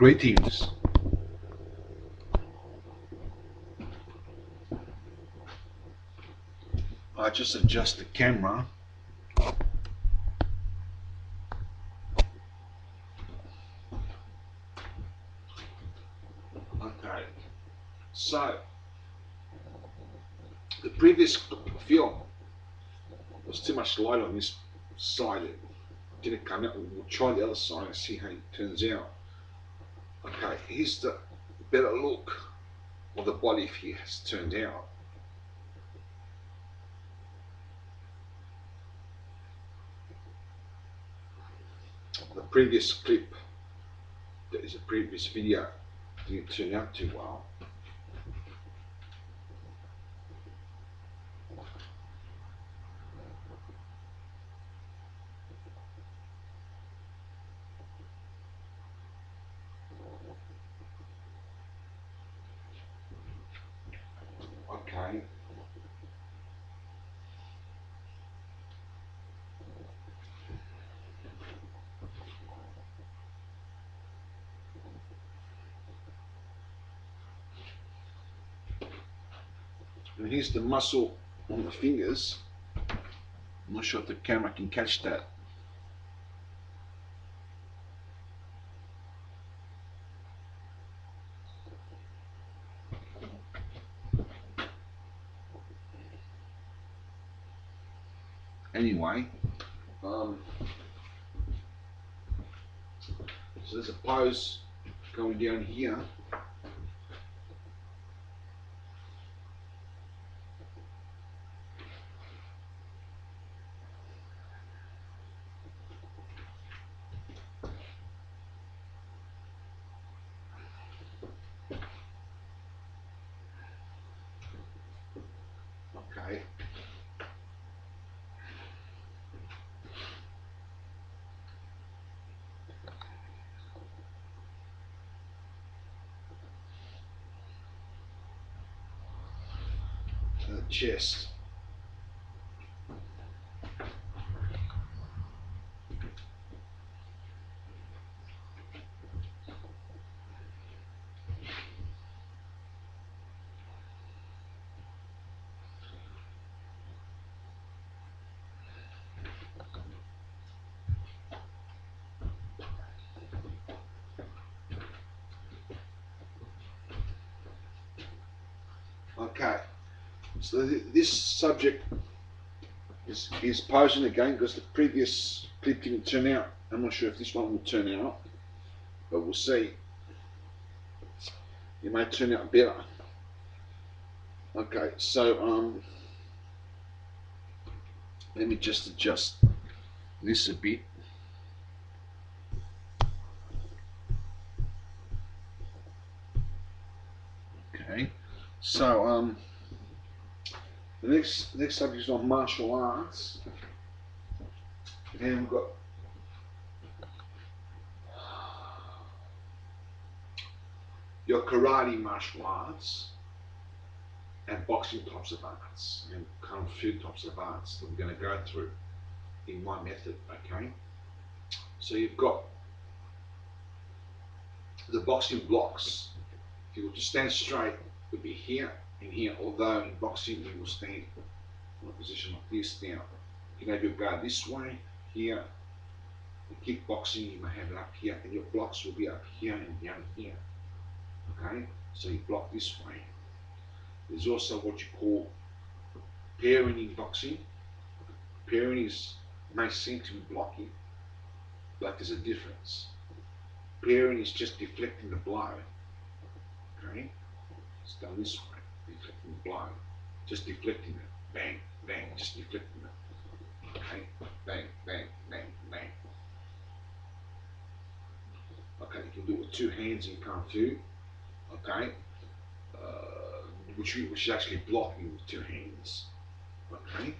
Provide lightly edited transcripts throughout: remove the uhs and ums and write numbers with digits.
Greetings. I just adjust the camera. Okay, so the previous film was too much light on this side. It didn't come out. We'll try the other side and see how it turns out. Okay, here's the better look of the body if he has turned out. The previous clip, that is a previous video, didn't turn out too well. Okay. And here's the muscle on the fingers. I'm not sure if the camera can catch that. Anyway, so there's a pose going down here. Okay. The chest. Okay, so this subject is posing again because the previous clip didn't turn out. I'm not sure if this one will turn out, but we'll see. It may turn out better. Okay, so let me just adjust this a bit. Okay, so the next subject is on martial arts, and we've got your karate martial arts and boxing types of arts and kung fu types of arts that we're going to go through in my method. Okay, so you've got the boxing blocks. If you were to stand straight, it would be here and here, although in boxing you will stand in a position like this. Now you can either go this way, here. In kickboxing you may have it up here, and your blocks will be up here and down here. Okay, so you block this way. There's also what you call pairing in boxing. Pairing may seem to be blocking, but there's a difference. Pairing is just deflecting the blow. Okay, it's done this way, deflecting the blow, just deflecting it. Bang, bang, just deflecting it. Okay, bang, bang, bang, bang. Okay, you can do it with two hands in Kung Fu. Okay, which is actually blocking with two hands. Okay.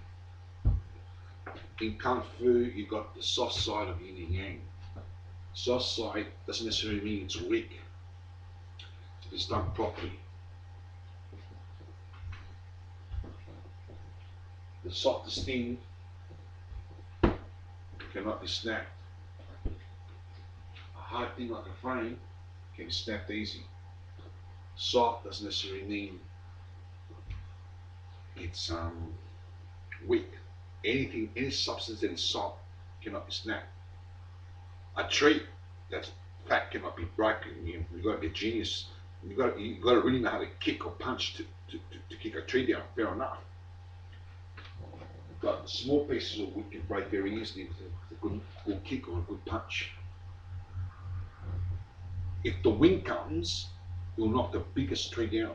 In Kung Fu, you've got the soft side of yin and yang. Soft side doesn't necessarily mean it's weak if it's done properly. The softest thing cannot be snapped. A hard thing like a frame can be snapped easy. Soft doesn't necessarily mean it's weak. Anything, any substance that is soft cannot be snapped. A tree that's fat cannot be broken. You've got to be a genius. You got to really know how to kick or punch to kick a tree down. Fair enough. But small pieces of wood can break very easily with a good kick or a good punch. If the wind comes, it will knock the biggest tree down.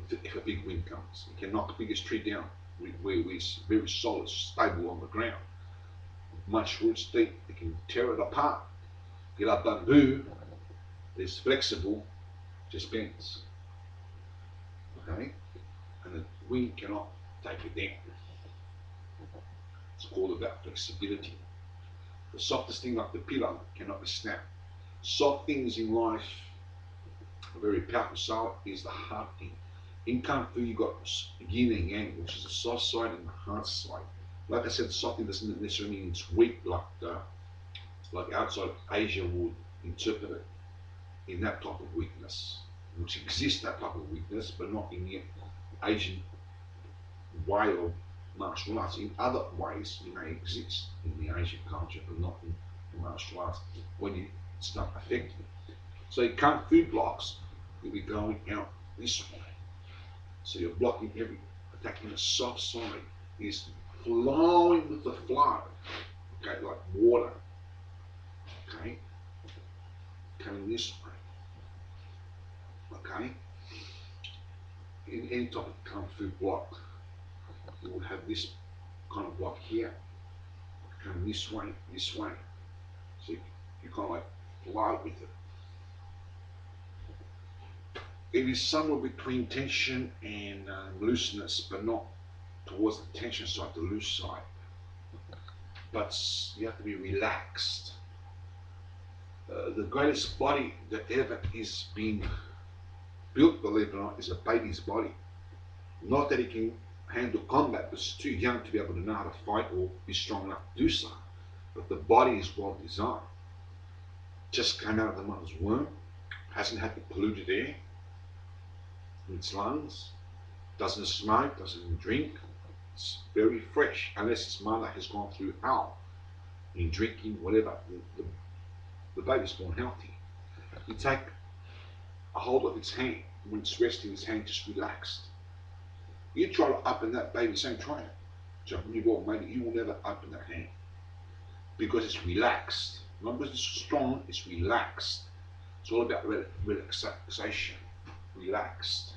If a big wind comes, it can knock the biggest tree down where it's very solid, stable on the ground. Much roots deep, it can tear it apart. Get up bamboo, it's flexible, just bends. Okay? And the wind cannot take it down. It's all about flexibility. The softest thing like the pillar cannot be snapped. Soft things in life are very powerful. So is the hard thing. In Kung Fu, you've got yin and yang, which is the soft side and the hard side. Like I said, the soft thing doesn't necessarily mean it's weak, like outside Asia would interpret it in that type of weakness, which exists that type of weakness, but not in the Asian way of martial arts. In other ways, it may exist in the Asian culture, but not in martial arts when you start affecting it. So your Kung Fu blocks, you'll be going out this way. So you're blocking every, attacking the soft side is flowing with the flow, okay, like water, okay, coming this way, okay. In any type of Kung Fu block, you would have this kind of block here, coming this way, so you kind of like flow with it. It is somewhere between tension and looseness, but not towards the tension side, the loose side. But you have to be relaxed. The greatest body that ever is being built, believe it or not, is a baby's body. Not that it can handle combat, but it's too young to be able to know how to fight or be strong enough to do so. But the body is well designed. Just came out of the mother's womb, hasn't had the polluted air in its lungs, doesn't smoke, doesn't drink. It's very fresh, unless its mother has gone through hell in drinking, whatever. The baby's born healthy. You take a hold of its hand, when it's resting, its hand just relaxed. You try to open that baby's hand, try it. So newborn baby, you will never open that hand because it's relaxed. Not because it's strong, it's relaxed. It's all about relaxation, relaxed.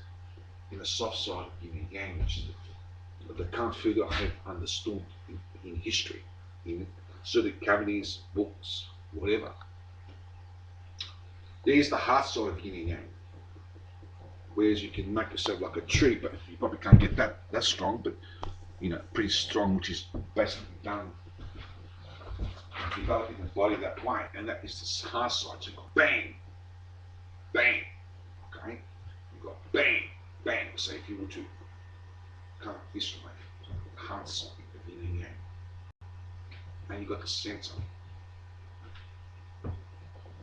In the soft side of yin and yang, which is the Kung Fu that I have understood in history, in certain cavities, books, whatever. There's the hard side of yin and yang. Whereas you can make yourself like a tree, but you probably can't get that strong, but pretty strong, which is basically done developing the body that way, and that is the hard side. So you've got bang, bang, okay? You've got bang, bang. Say if you were to come this way, the hard side of yin and yang. And you've got the center,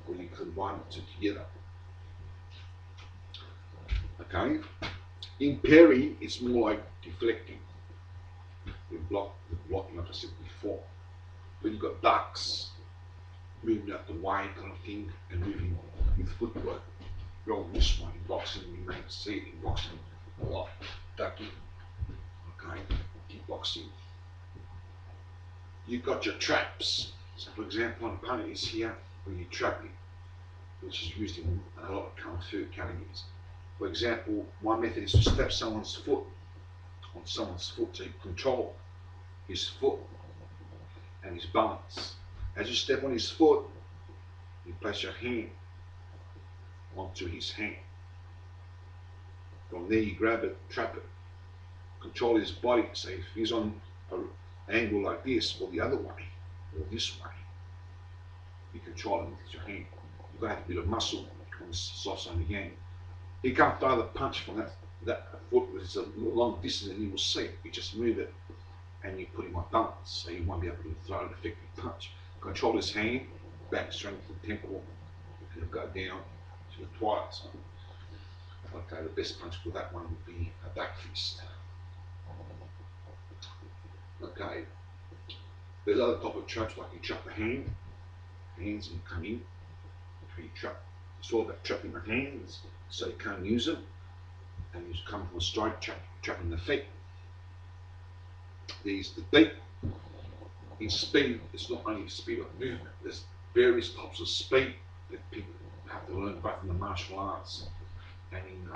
where you combine the two together. Okay? In parry, it's more like deflecting. You blocking, like I said before. But you've got ducks, moving out the way kind of thing, and moving with footwork. Going this way in boxing, you may see it in boxing a lot. Ducking, okay, kickboxing. You've got your traps. So for example, an opponent is here where you trap him, which is used in a lot of Kung Fu academies. For example, one method is to step someone's foot on someone's foot, so you control his foot and his balance. As you step on his foot, you place your hand onto his hand. From there you grab it, trap it, control his body. So if he's on an angle like this, or the other way, or this way, you control him with your hand. You've got to have a bit of muscle on the soft side of the game. He can't throw the punch from that foot, it's a long distance and you will see it. You just move it and you put him on balance, so you won't be able to throw an effective punch. Control his hand, back strength to the temple, and it'll go down to the twilight zone. Okay, the best punch for that one would be a back fist. Okay, there's other type of traps like you trap the hands and you come in. You trap. It's all about trapping the hands so you can't use them, and you come from a straight trapping the feet. There's the beat. In speed, it's not only speed of movement. There's various types of speed that people have to learn both in the martial arts and in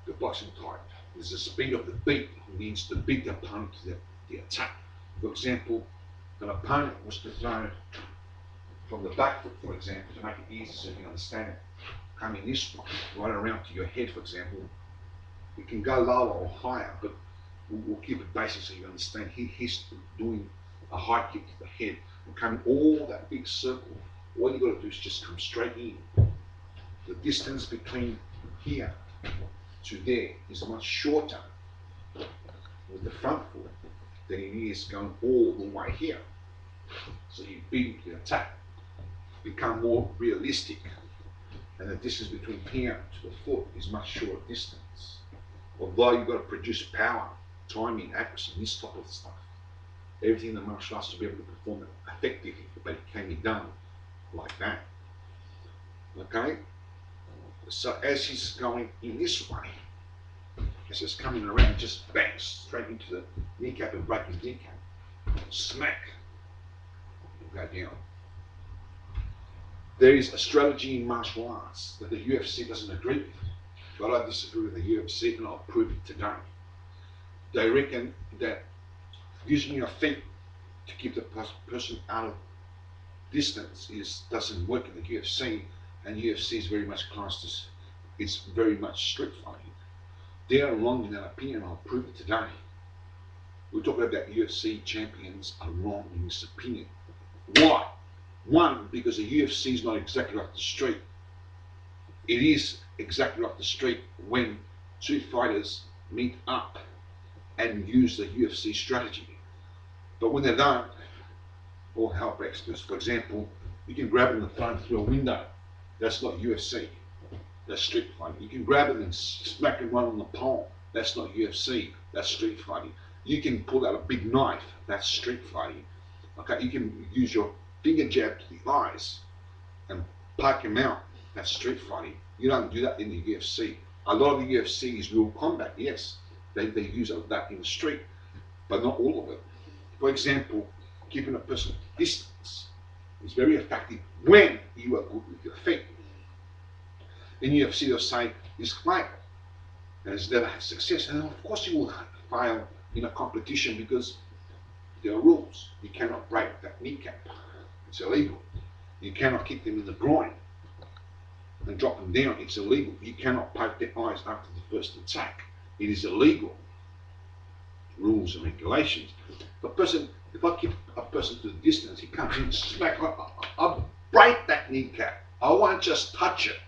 the boxing type. There's the speed of the beat, which means to beat the opponent to the attack. For example, an opponent was to throw from the back foot, for example, to make it easy so you can understand it. Coming this way, right around to your head, for example, it can go lower or higher, but we'll keep it basic so you understand. He's doing a high kick to the head and coming all that big circle. All you got to do is just come straight in. The distance between here to there is much shorter with the front foot than it is going all the way here. So you beat the attack, become more realistic, and the distance between here to the foot is much shorter distance. Although you've got to produce power, timing, accuracy, this type of stuff. Everything in the martial arts to be able to perform it effectively, but it can be done like that. Okay? So as he's going in this way, as he's coming around, just bangs straight into the kneecap and break his kneecap. Smack. Go down. There is a strategy in martial arts that the UFC doesn't agree with. But I disagree with the UFC, and I'll prove it today. They reckon that using your feet to keep the person out of distance doesn't work in the UFC, and UFC is very much classed as it's very much street fighting. They are wrong in that opinion. I'll prove it today. We're talking about UFC champions are wrong in this opinion. Why? One, because the UFC is not exactly like the street. It is exactly like the street when two fighters meet up and use the UFC strategy. But when they don't, all hell breaks loose. For example, you can grab them and throw them through a window. That's not UFC. That's street fighting. You can grab them and smack them right on the palm. That's not UFC. That's street fighting. You can pull out a big knife. That's street fighting. Okay, you can use your finger jab to the eyes and poke him out. That's street fighting. You don't do that in the UFC. A lot of the UFC is real combat, yes. They use that in the street, but not all of it. For example, keeping a person distance is very effective when you are good with your feet. In UFC, they'll say, this fighter has never had success, and of course you will fail in a competition because there are rules. You cannot break that kneecap. It's illegal. You cannot kick them in the groin and drop them down. It's illegal. You cannot poke their eyes after the first attack. It is illegal. Rules and regulations. If I keep a person to the distance, he comes in, smack, I'll break that kneecap. I won't just touch it.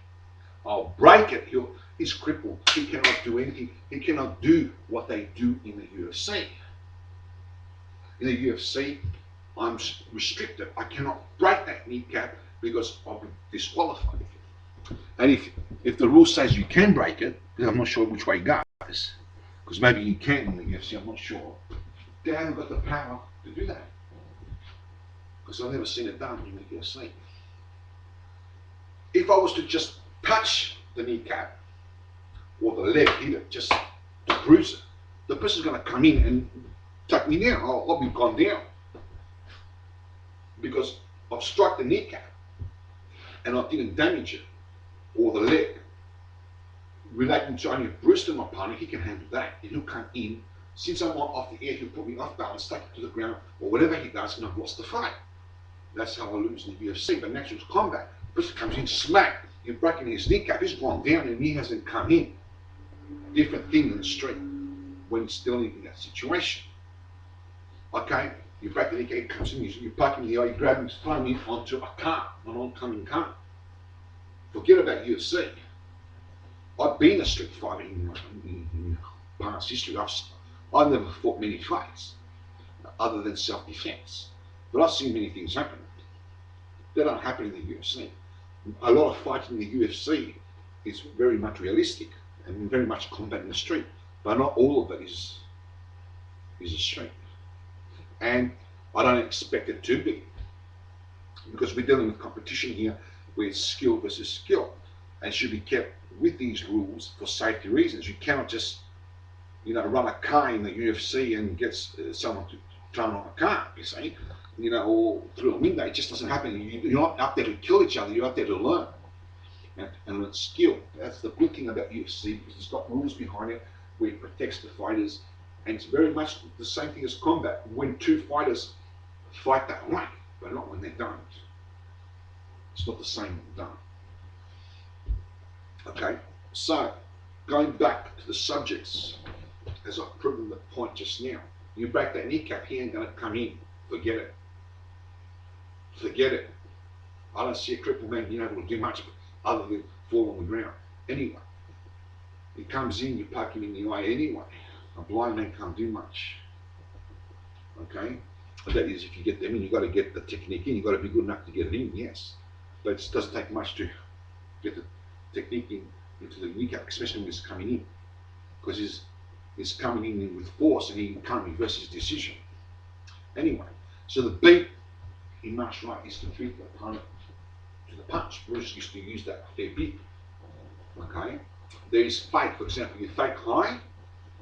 I'll break it. He's crippled. He cannot do anything. He cannot do what they do in the UFC. In the UFC, I'm restricted. I cannot break that kneecap because I'll be disqualified. And if the rule says you can break it, then I'm not sure which way it goes. Because maybe you can in the UFC, I'm not sure. They haven't got the power to do that. Because I've never seen it done in the UFC. If I was to just touch the kneecap or the leg here, just to bruise it, the person's going to come in and take me down. I'll be gone down. Because I've struck the kneecap and I didn't damage it, or the leg. Relating to only bruise to my opponent, he can handle that. And he'll come in. Since I'm off the air, he'll put me off balance, take it to the ground, or whatever he does, and I've lost the fight. That's how I lose in the UFC. But natural combat, the person comes in, smack, you're breaking his kneecap, he's gone down and he hasn't come in. Different thing in the street when he's still in that situation. Okay, you break the kneecap, he comes in, you poke him in the eye, you grab him, throw him onto a car, an oncoming car. Forget about UFC. I've been a street fighter in past history. I've never fought many fights other than self-defense. But I've seen many things happen. They don't happen in the UFC. A lot of fighting in the UFC is very much realistic and very much combat in the street, but not all of it is a street. And I don't expect it to be, because we're dealing with competition here where it's skill versus skill, and should be kept with these rules for safety reasons. You cannot just, run a car in the UFC and get someone to turn on a car, you see, or through a window. It just doesn't happen. You're not up there to kill each other. You're up there to learn and it's skill. That's the good thing about UFC, because it's got rules behind it where it protects the fighters, and it's very much the same thing as combat. When two fighters fight that way, but not when they don't. It's not the same when they're done. Okay, so going back to the subjects, as I've proven the point just now, you break that kneecap, he ain't going to come in. Forget it. Forget it. I don't see a crippled man being able to do much other than fall on the ground. Anyway, he comes in, you poke him in the eye anyway. A blind man can't do much. Okay? But that is, if you get them in, you've got to get the technique in. You've got to be good enough to get it in, yes. But it doesn't take much to get the technique into the kneecap, especially when it's coming in. Because he's coming in with force and he can't reverse his decision. Anyway, so the beat in martial art is to beat the opponent to the punch. Bruce used to use that a fair bit. Okay? There is fake, for example, you fake high,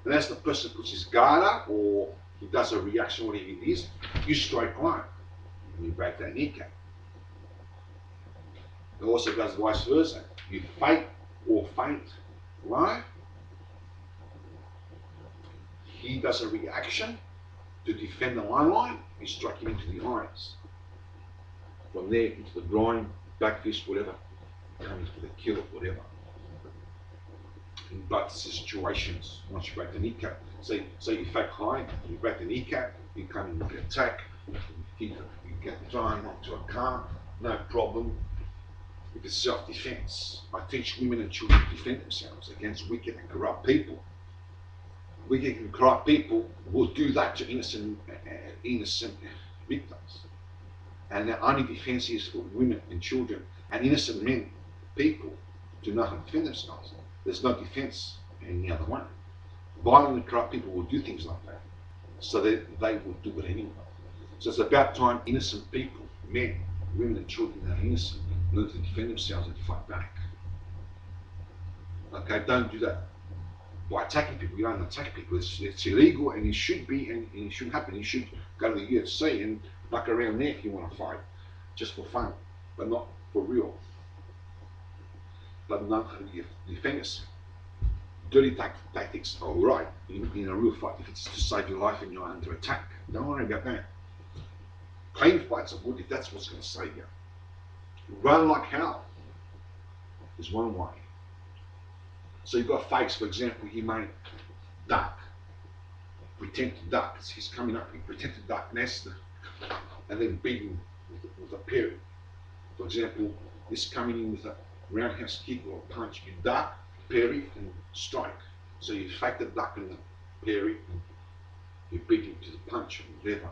and as the person puts his guard up or he does a reaction, whatever it is, you strike line and you break that kneecap. It also does vice versa. You fake or feint low, he does a reaction to defend the line, you strike him into the eyes. From there into the groin, back fist, whatever, coming for the kill or whatever. In both situations, once you break the kneecap, so you fake high, you break the kneecap, you come in with the attack, you get thrown onto a car, no problem. If it's self-defense, I teach women and children to defend themselves against wicked and corrupt people. Wicked and corrupt people will do that to innocent victims. And the only defense is for women and children and innocent men, people, to know how to defend themselves. There's no defense any other way. Violent and corrupt people will do things like that, so that they will do it anyway. So it's about time innocent people, men, women and children that are innocent, learn to defend themselves and fight back. Okay, don't do that by attacking people. You don't attack people. It's illegal, and it should be, and it shouldn't happen. You should go to the UFC and muck around there if you want to fight, just for fun, but not for real. But not you defend yourself. Dirty tactics are alright in a real fight if it's to save your life and you're under attack. Don't worry about that. Clean fights are good if that's what's going to save you. Run like hell is one way. So you've got fakes, for example, he may duck, pretend to duck. He's coming up, he pretend to duck, and then beat him with a parry. For example, this coming in with a roundhouse kick or a punch, you duck, parry, and strike. So you fake the duck and the parry, and you beat him to the punch or whatever.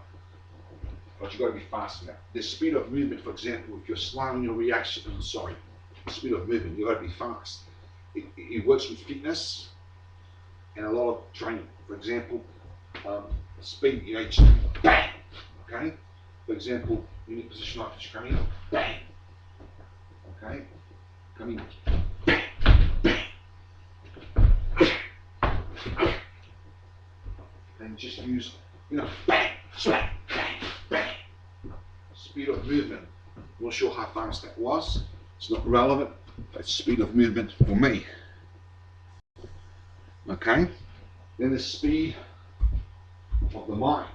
But you've got to be fast now. The speed of movement, for example, if you're slow in your reaction, speed of movement, you've got to be fast. It works with fitness and a lot of training. For example, speed, just bang, okay? For example, in a position like this, you come in, bang, okay? Come in, bang, bang. And just use, bang, smack, bang, bang. Speed of movement. I'm not sure how fast that was. It's not relevant. That's speed of movement for me. Okay? Then the speed of the mind.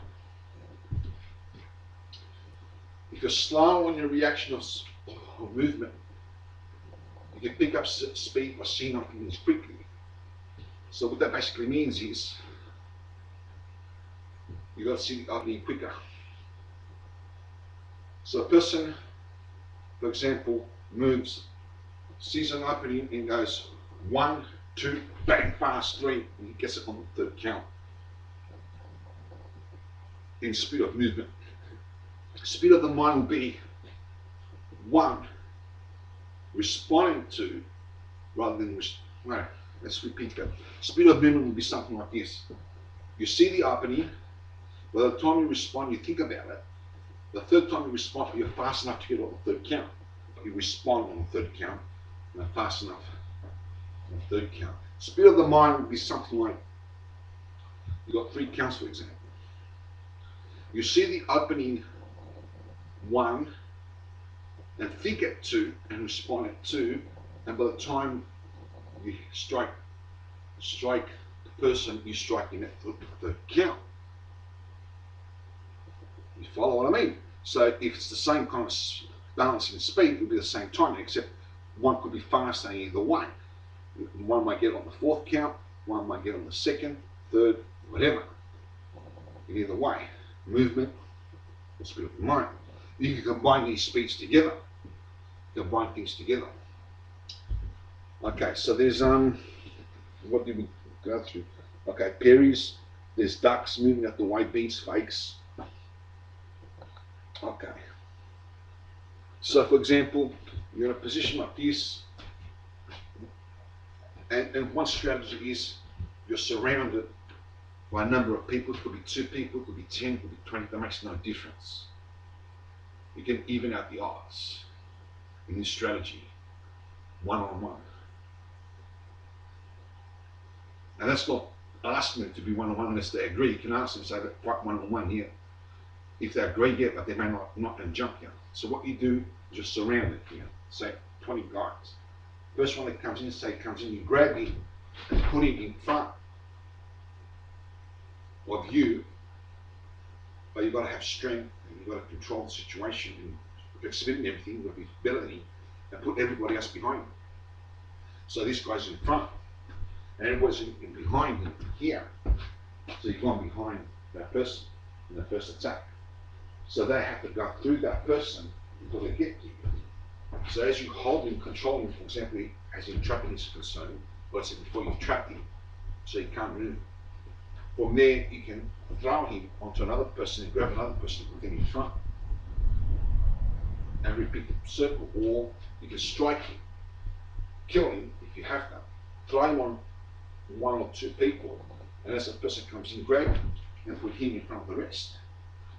If you're slow on your reaction of movement, you can pick up speed by seeing things quickly. So what that basically means is you got to see the opening quicker. So a person, for example, sees an opening and goes 1, 2, bang, fast, 3, and he gets it on the third count. In speed of movement. Speed of the mind will be 1, responding to, rather than, well, let's repeat that. Speed of movement would be something like this. You see the opening, by the time you respond, you think about it. The third time you respond, you're fast enough to get on the third count. But you respond on the third count, and they're fast enough on the third count. Speed of the mind would be something like, you've got 3 counts, for example. You see the opening 1, and think at 2, and respond at 2, and by the time you strike the person, you strike in at the third count. You follow what I mean? So if it's the same kind of balance in speed, it will be the same time, except one could be faster either way. One might get on the 4th count, one might get on the 2nd, 3rd, whatever. In either way, movement or speed of the mind. You can combine these speeds together, combine things together. Okay, so there's what did we go through? Okay, Perry's, there's ducks moving out the way, beats, fakes. Okay. So for example, you're in a position like this, and one strategy is you're surrounded by a number of people. It could be 2 people, it could be 10, it could be 20, that makes no difference. You can even out the odds in this strategy, one-on-one. And that's not asking them to be one-on-one unless they agree. You can ask them, say, fight one-on-one here. If they agree, yeah, but they may not jump here. So what you do is you're surrounded here, say 20 guys. First one that comes in, you grab him and put him in front of you, but you've got to have strength and you've got to control the situation and flexibility and everything, you've got to be better than him, and put everybody else behind him. So this guy's in front, and everybody's in behind him here. So you've gone behind that person in the first attack. So they have to go through that person until they get to you. So as you hold him, control him, for example, as in trapping is concerned, let's say before you've trapped him, so he can't move. From there, you can throw him onto another person and grab another person and put them in front. And repeat the circle, or you can strike him, kill him if you have to, throw him on 1 or 2 people, and as the person comes in, grab him and put him in front of the rest.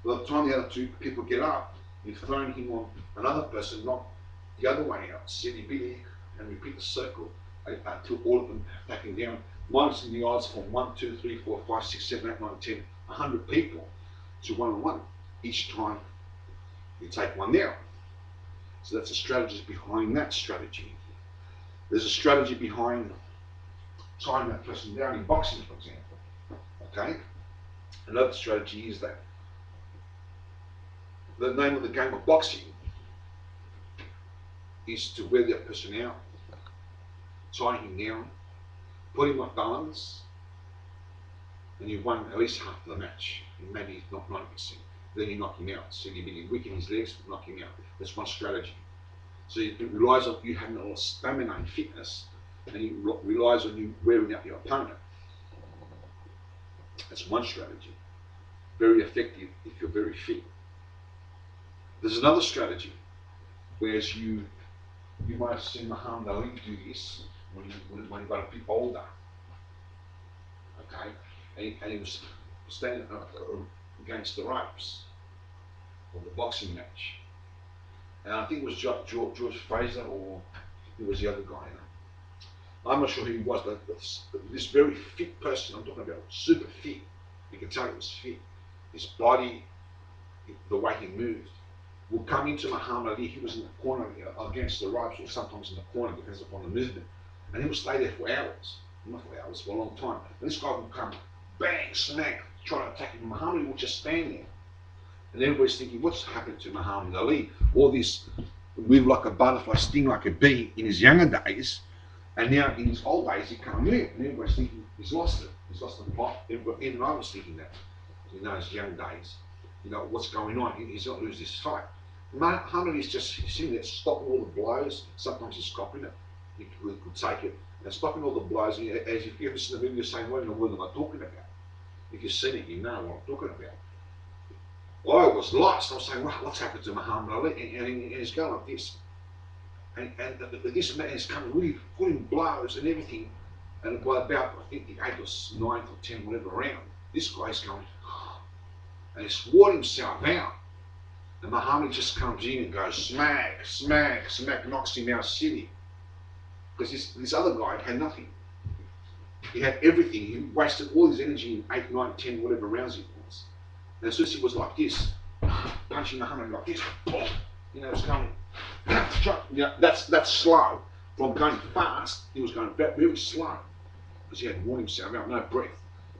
By the time the other 2 people get up, you've thrown him on another person, not the other way out, silly billy, and repeat the circle until all of them have taken down, minus in the odds from 1, 2, 3, 4, 5, 6, 7, 8, 9, 10, 100 people to one-on-one. Each time you take one down. So that's the strategy behind that strategy. There's a strategy behind tying that person down in boxing, for example. Okay? Another strategy is that the name of the game of boxing is to wear that person out, tie him down, put him off balance, and you've won at least half of the match, and maybe not 90%. Then you knock him out. So you weaken his legs, knock him out. That's one strategy. So it relies on you having a lot of stamina and fitness, and it relies on you wearing out your opponent. That's one strategy. Very effective if you're very fit. There's another strategy, whereas you might have seen Muhammad Ali do this when he got a bit older. Okay, and he was standing up against the ropes of the boxing match, and I think it was George Fraser, or it was the other guy. I'm not sure who he was, but this very fit person, I'm talking about super fit, you can tell he was fit, his body, the way he moved, will come into Muhammad Ali. He was in the corner against the ropes, or sometimes in the corner, depends upon the movement, and he would stay there for hours, not for hours, for a long time. And this guy would come, bang, smack, try to attack him. Muhammad Ali would just stand there. And everybody's thinking, what's happened to Muhammad Ali? All this move like a butterfly, sting like a bee in his younger days, and now in his old days he can't move. And everybody's thinking, he's lost it. He's lost the plot. Even I was thinking that in those young days. You know, what's going on? He's not lose this fight. Muhammad is just sitting there, stopping all the blows. Sometimes he's stopping it. He could take it. And stopping all the blows, as if you ever seen the video, you're saying, what in the world am I talking about? If you've seen it, you know what I'm talking about. I was lost. I was saying, what's happened to Muhammad Ali? And he's going like this. and this man is coming really putting blows and everything. And by about, I think the 8th or 9th or 10th, whatever round, this guy's going, and he's worn himself out. And Muhammad just comes in and goes smack, smack, smack, knocks him out city. Because this other guy had nothing. He had everything. He wasted all his energy in 8, 9, 10, whatever rounds it was. And as soon as he was like this, punching Muhammad like this, you know, it's going, you know, that's slow. From going fast, he was going very slow. Because he had worn himself out, no breath.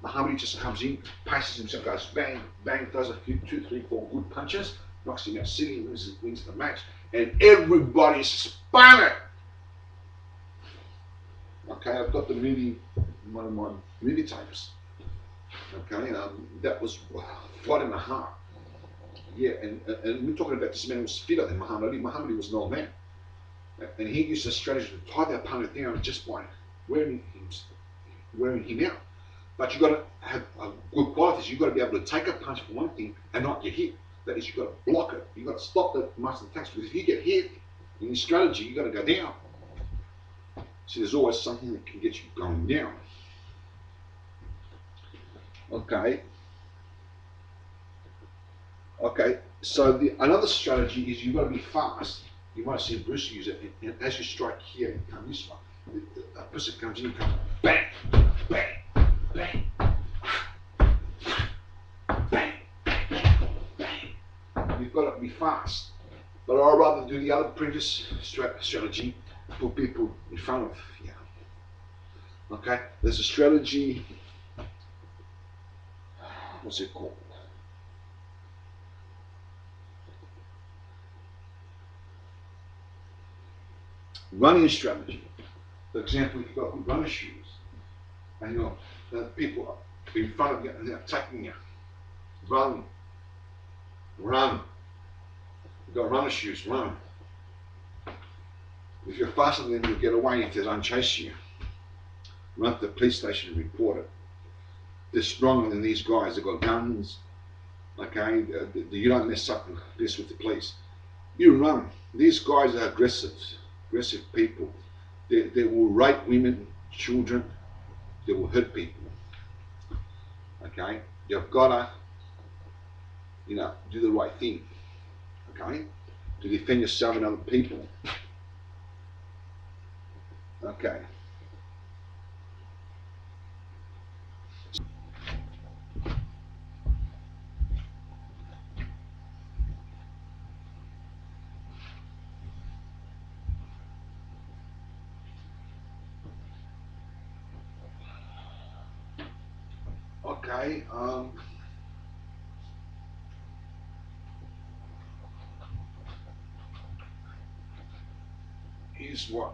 Muhammad just comes in, paces himself, goes bang, bang, does a few, 2, 3, 4 good punches, knocks him out city, wins the match, and everybody's spun it. Okay, I've got the movie, one of my movie tapes. Okay, that was Fight in the Heart. Yeah, and we're talking about this man who was fitter than Muhammad Ali. Muhammad Ali was an old man. And he used a strategy to tie the opponent down just by wearing him out. But you've got to have good qualities. You've got to be able to take a punch for one thing and not get hit. That is, you've got to block it. You've got to stop the muscle attacks. Because if you get hit in this strategy, you've got to go down. So there's always something that can get you going down. Okay. Okay, so another strategy is you've got to be fast. You might see Bruce use it, and as you strike here, you come this way. A person comes in, you come bang, bang, bang, bang, bang. You've got to be fast. But I'd rather do the other previous strategy, put people in front of you. Okay, there's a strategy, what's it called? Running strategy. For example, if you've got good runner shoes, and you know people in front of you and they're attacking you, run, run. You've got runner shoes, run. If you're faster than them, you'll get away if they don't chase you. Run to the police station and report it. They're stronger than these guys. They've got guns. Okay, you don't mess up this with the police. You run. These guys are aggressive people. They will rape women, children. They will hurt people. Okay, you've got to, do the right thing. Okay, to defend yourself and other people. Okay. Okay. Here's what.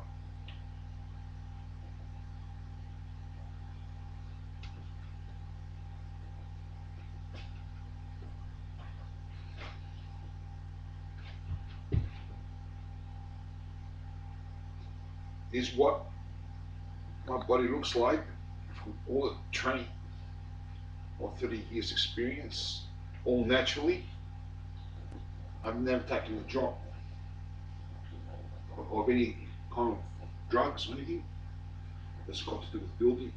Is what my body looks like from all the training or 30 years experience, all naturally. I've never taken a drop of any kind of drugs or anything that's got to do with building.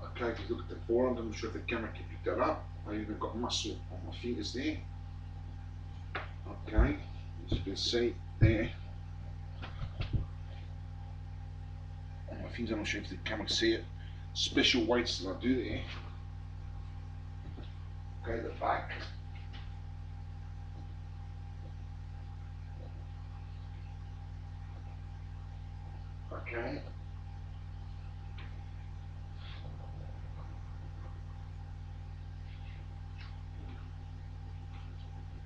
Okay, if you look at the forearm, I'm not sure if the camera can pick that up. I even got muscle on my fingers there. Okay, as you can see there. On my fingers, I'm not sure if the camera can see it. Special weights that I do there. Okay, the back. Okay.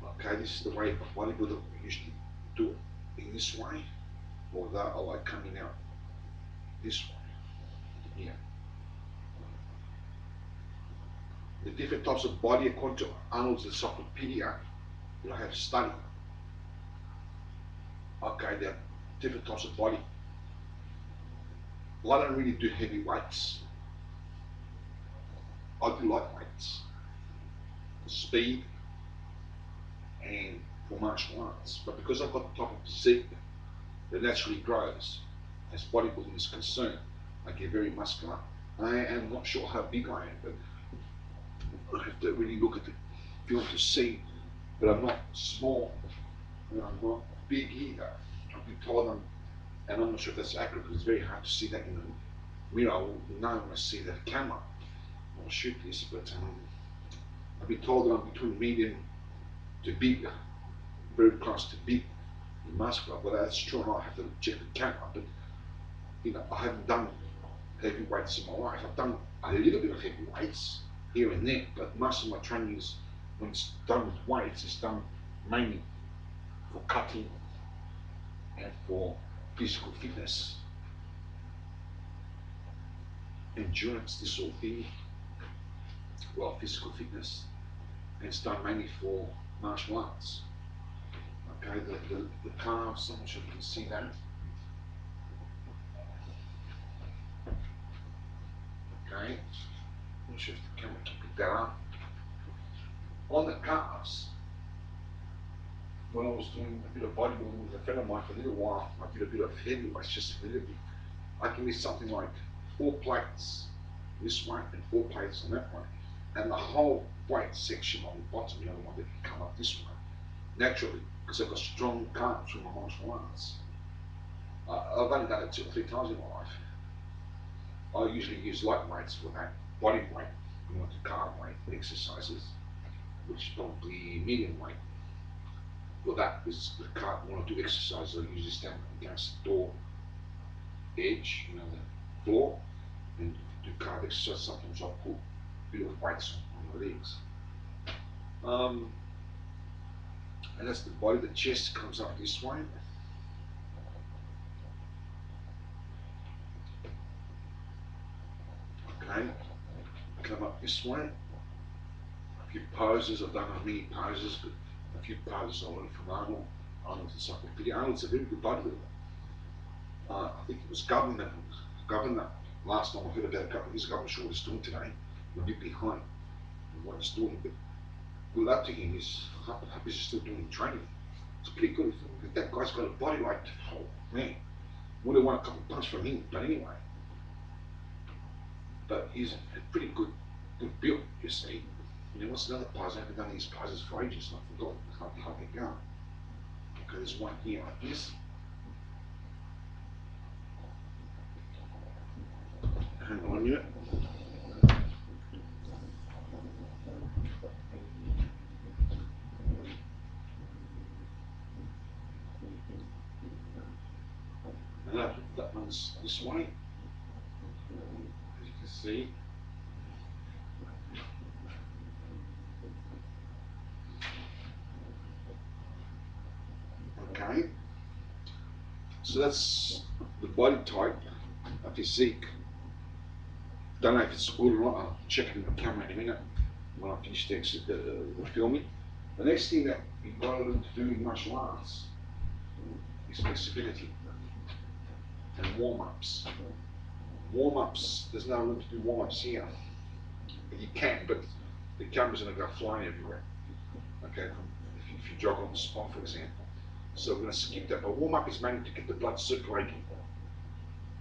Okay, this is the way a bodybuilder usually do it, in this way, or that I like coming out this way. Yeah. The different types of body, according to Arnold's Encyclopedia, that I have studied. Okay, there are different types of body. Well, I don't really do heavy weights. I do light weights. Speed and for martial arts. But because I've got the type of physique that naturally grows as bodybuilding is concerned, I get very muscular. I am not sure how big I am, but I have to really look at the film to see. But I'm not small, and I'm not big either. I've been told and I'm not sure if that's accurate because it's very hard to see that in the mirror. I will know when I see the camera. I'll shoot this, but I've been told that I'm between medium to big, very close to big and muscular. Whether that's true or not, I have to check the camera. But I haven't done heavy weights in my life. I've done a little bit of heavy weights here and there, but most of my training is, when it's done with weights, it's done mainly for cutting and for physical fitness, endurance, this sort of thing. Well, physical fitness, and it's done mainly for martial arts. Okay, the calves, I'm not sure if you can see that. Okay, I'm not sure if the camera can pick that up. On the calves, when I was doing a bit of bodybuilding with a friend of mine for a little while, I did a bit of heavyweights, just a little bit. I can lift something like 4 plates this way and 4 plates on that way. And the whole weight section on the bottom, the one that can come up this way, naturally, because I've got strong calves from my martial arts. I've only done it 2 or 3 times in my life. I usually use light weights for that, body weight, the calf weight exercises, which is probably medium weight. For that, is the calf, when I do exercises, I usually stand against the door edge, the floor, and do calf exercise. Sometimes I put a bit of weights on my legs. And that's the body. The chest comes up this way. Okay, come up this way. A few poses, I've done many poses, but a few poses I learned from Arnold. Arnold's encyclopedia. Arnold's a very good bodybuilder. I think it was Governor last time I heard about it a couple of years ago. I'm sure what he's doing today. I'm a bit behind in what he's doing, but good luck to him. He's happy he's still doing training. It's pretty good. If that guy's got a body like, oh man, would have won a couple of punches from him, but anyway. But he's a pretty good build, you see. What's another pose? I haven't done these poses for ages, and I forgot how they go. Okay, there's one here like this. Hang on a minute. And that one's this way, as you can see. Okay, so that's the body type, a physique. Don't know if it's good or not. I'll check it in the camera in a minute when I finish the filming. The next thing that you've got to learn to do in martial arts is flexibility and warm-ups. Warm-ups, there's no room to do warm-ups here. You can, but the camera's going to go flying everywhere. Okay, if you jog on the spot, for example. So we're going to skip that. But warm-up is mainly to get the blood circulating,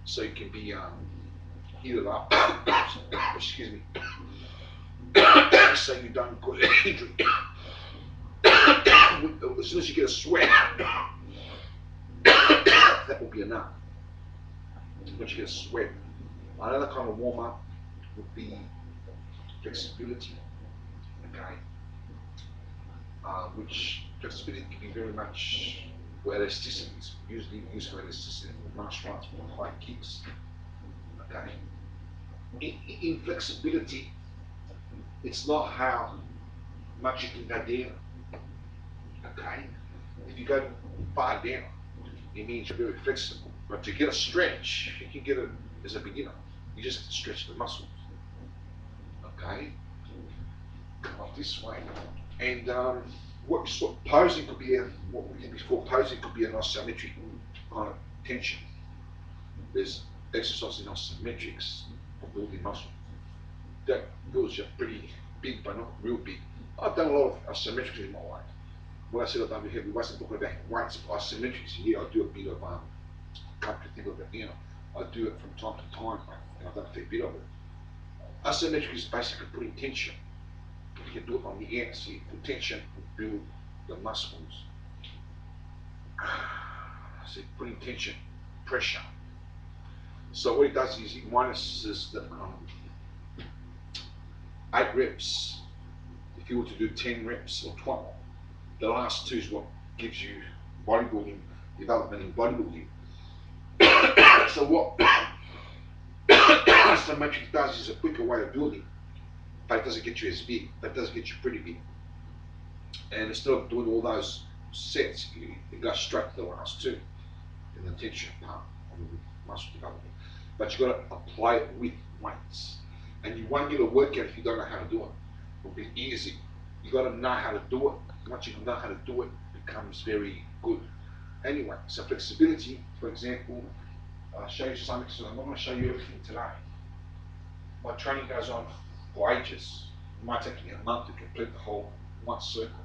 so you can be heated up. Excuse me. So you don't get injury. As soon as you get a sweat, that will be enough. Once you get a sweat, another kind of warm-up would be flexibility. Okay, which flexibility can be very much where elasticity is usually used for elasticity in martial arts for high kicks. Okay, in flexibility, it's not how much you can go down. Okay, if you go far down, it means you're very flexible. But to get a stretch, you can get it as a beginner. You just have to stretch the muscles. Okay, come up this way, and what sort of posing could be what we did before. Posing could be an isometric kind of tension. There's exercises in isometrics for building muscle. That builds you pretty big, but not real big. I've done a lot of isometrics in my life. when I said over here, we wasn't talking about weights, isometrics. Yeah, I do a bit of, come to think of it now, I do it from time to time, and I've done a fair bit of it. Isometric is basically putting tension. You can do it on the air, so you put tension and build the muscles. So you're putting tension, pressure. So what it does is it minuses the 8 reps. If you were to do 10 reps or 12, the last 2 is what gives you bodybuilding, development in bodybuilding. So what isometric does is a quicker way of building, but it doesn't get you as big, but it does get you pretty big. And instead of doing all those sets, you go straight to the last 2 in the tension part of the muscle development. But you've got to apply it with weights. And you won't get a workout if you don't know how to do it. It'll be easy. You've got to know how to do it. Once you know how to do it, it becomes very good. Anyway, so flexibility, for example, I'll show you some exercises. I'm not going to show you everything today. My training goes on for ages. It might take me a month to complete the whole 1 circle.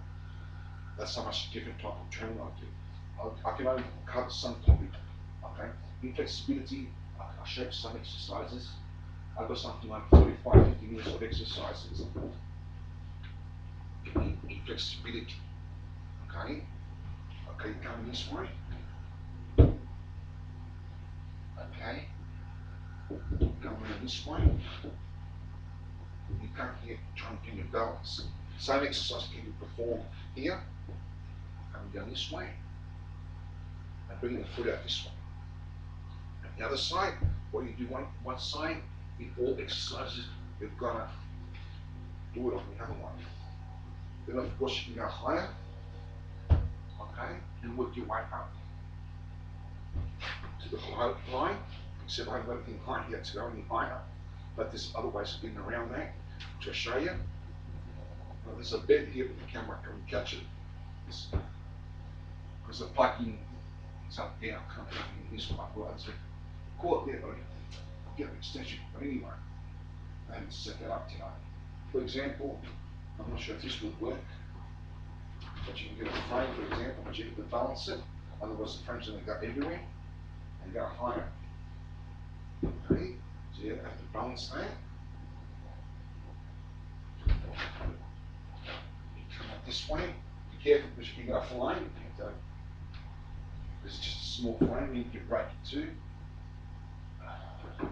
That's how much different type of training I do. I can only cover some topic. Okay, in flexibility, I'll show you some exercises. I've got something like 45-50 minutes of exercises in flexibility. Okay, coming this way. Okay, going around this way. You come here, try and get your balance. Same exercise can be performed here. Coming down this way and bringing the foot out this way. And the other side, what you do one side, in all exercises, you've got to do it on the other one. Then of course you can go higher, okay, and work your way up to the high line. Except I haven't got anything high yet to go any higher, but there's other ways of getting around that, which I'll show you. Now, there's a bed here with the camera, can we catch it? Because the plugging is up there, I can't plug in this one, well, so call it there, but I'll get an extension. But anyway, I haven't set that up today. For example, I'm not sure if this would work, but you can get a frame, for example, but you have to balance it, otherwise the frame's going to go everywhere and go higher. Okay, so you have to balance that. You come up this way. Be careful because you can go flying. This is just a small frame, you can break it too. How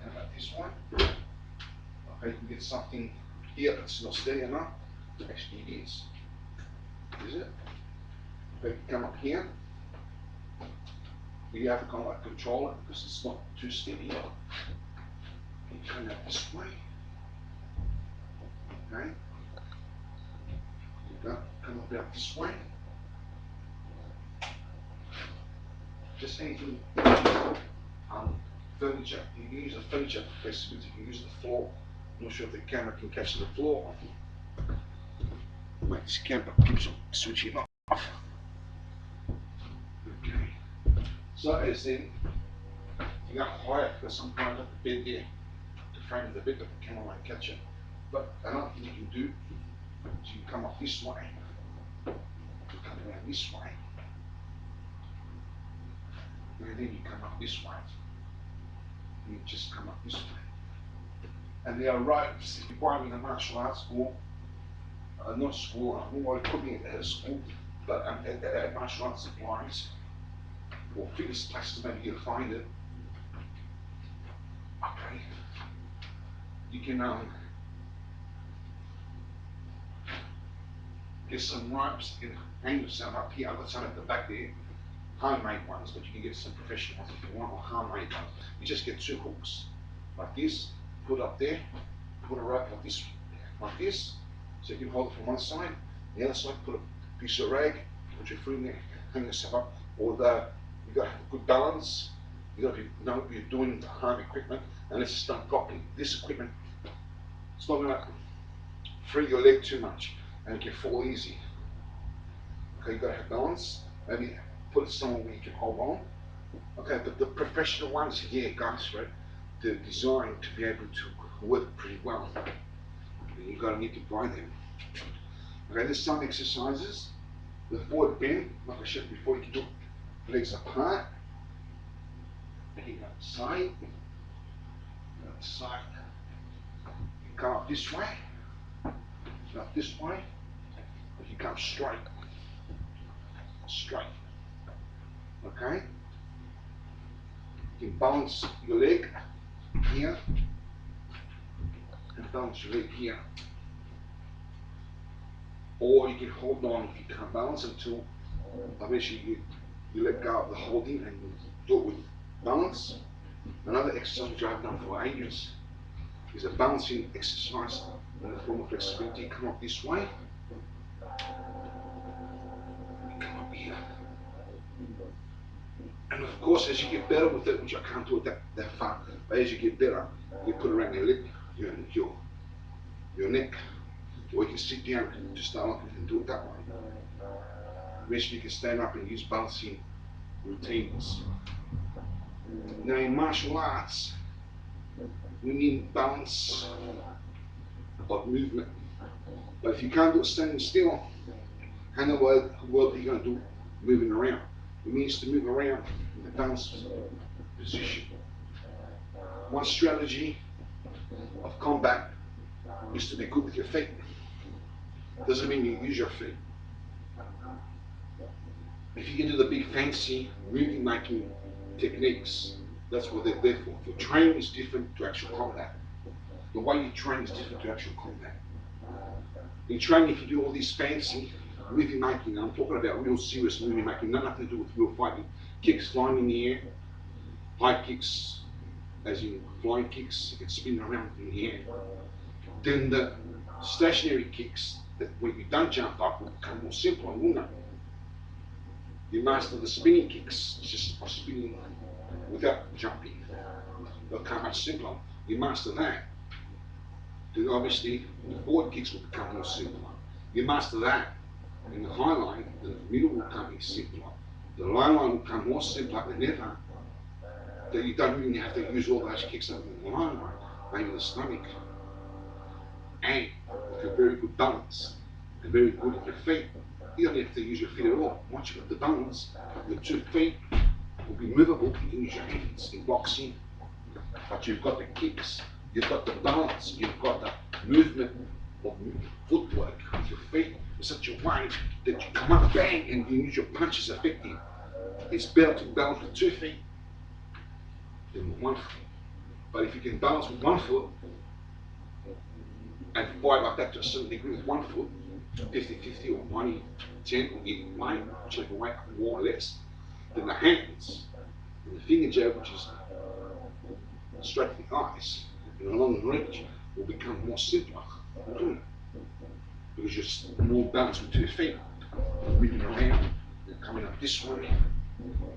about this one? Okay, you can get something here that's not steady enough. Actually it is. Is it? Okay, you come up here. You have to kind of like control it because it's not too steady. You come out this way. Okay. You go, come about this way. Just anything, furniture, you can use the furniture for flexibility, you can use the floor. I'm not sure if the camera can catch the floor. Wait, this camera keeps on switching off. Okay. So as then, you go higher because sometimes at the bed there, the frame of the bed, that the camera won't catch it. But another thing you can do is you come up this way, you come around this way, and then you come up this way. You just come up this way. And there are ropes, if you're going in a martial arts school, not school, I don't know what it could be at a school, but at martial arts supplies, or fitness places, maybe you'll find it. Okay. You can get some ropes and hang yourself up here. I've got some at the back there. Homemade ones, but you can get some professional ones if you want, or homemade ones. You just get 2 hooks like this, put up there, put a rope like this, so you can hold it from one side. The other side, put a piece of rag, put your foot in there, hang yourself up. Although you've got to have a good balance, you've got to know what you're doing with home equipment, and let's just done properly. This equipment, it's not going to free your leg too much, and you can fall easy. Okay, you've got to have balance. Maybe put it somewhere where you can hold on. Okay, but the professional ones, yeah, guys, right? They're designed to be able to work pretty well. And you've got to need to buy them. Okay, there's some exercises. The forward bend, like I showed before, you can do legs apart. And you go side, side. You come up this way, up this way. You come straight, straight. Okay. You can balance your leg here, and balance your leg here. Or you can hold on if you can't balance until eventually you let go of the holding and you do it with balance. Another exercise which I've done for ages is a balancing exercise in the form of flexibility. You come up this way, you come up here. And of course, as you get better with it, which I can't do it that far, but as you get better, you put it around your leg, your neck, or you can sit down to start off and do it that way. Eventually you can stand up and use balancing routines. Now in martial arts, we need balance of movement. But if you can't do it standing still, how in the world are you going to do moving around? It means to move around in a balanced position. One strategy of combat is to be good with your feet. Doesn't mean you use your feet. If you can do the big fancy movie making techniques, that's what they're there for. Your training is different to actual combat. The way you train is different to actual combat. In training, if you do all these fancy movie making, I'm talking about real serious movie making, nothing to do with real fighting. Kicks flying in the air, high kicks, as in flying kicks, you can spin around in the air. Then the stationary kicks, that when you don't jump up, will become more simple, won't they? You master the spinning kicks, just by spinning without jumping. They'll become much simpler. You master that, then obviously the forward kicks will become more simpler. You master that, in the high line, the middle will become simpler. The low line will become more simpler than ever, that you don't really have to use all those kicks up in the low line, maybe the stomach. And with a very good balance, and very good at your feet, you don't have to use your feet at all. Once you've got the balance, your 2 feet will be movable. You can use your hands in boxing, but you've got the kicks, you've got the balance, you've got the movement of footwork with your feet in such a way that you come up, bang, and you use your punches effective. It's better to balance with 2 feet than with 1 foot. But if you can balance with 1 foot, and fight like that to a certain degree with 1 foot, 50-50 or 90-10 or even weight, whichever way, more or less, then the hands and the finger jab, which is straight to the eyes and a long reach, will become more simpler, because you're more balanced with 2 feet. You're moving around, you're coming up this way,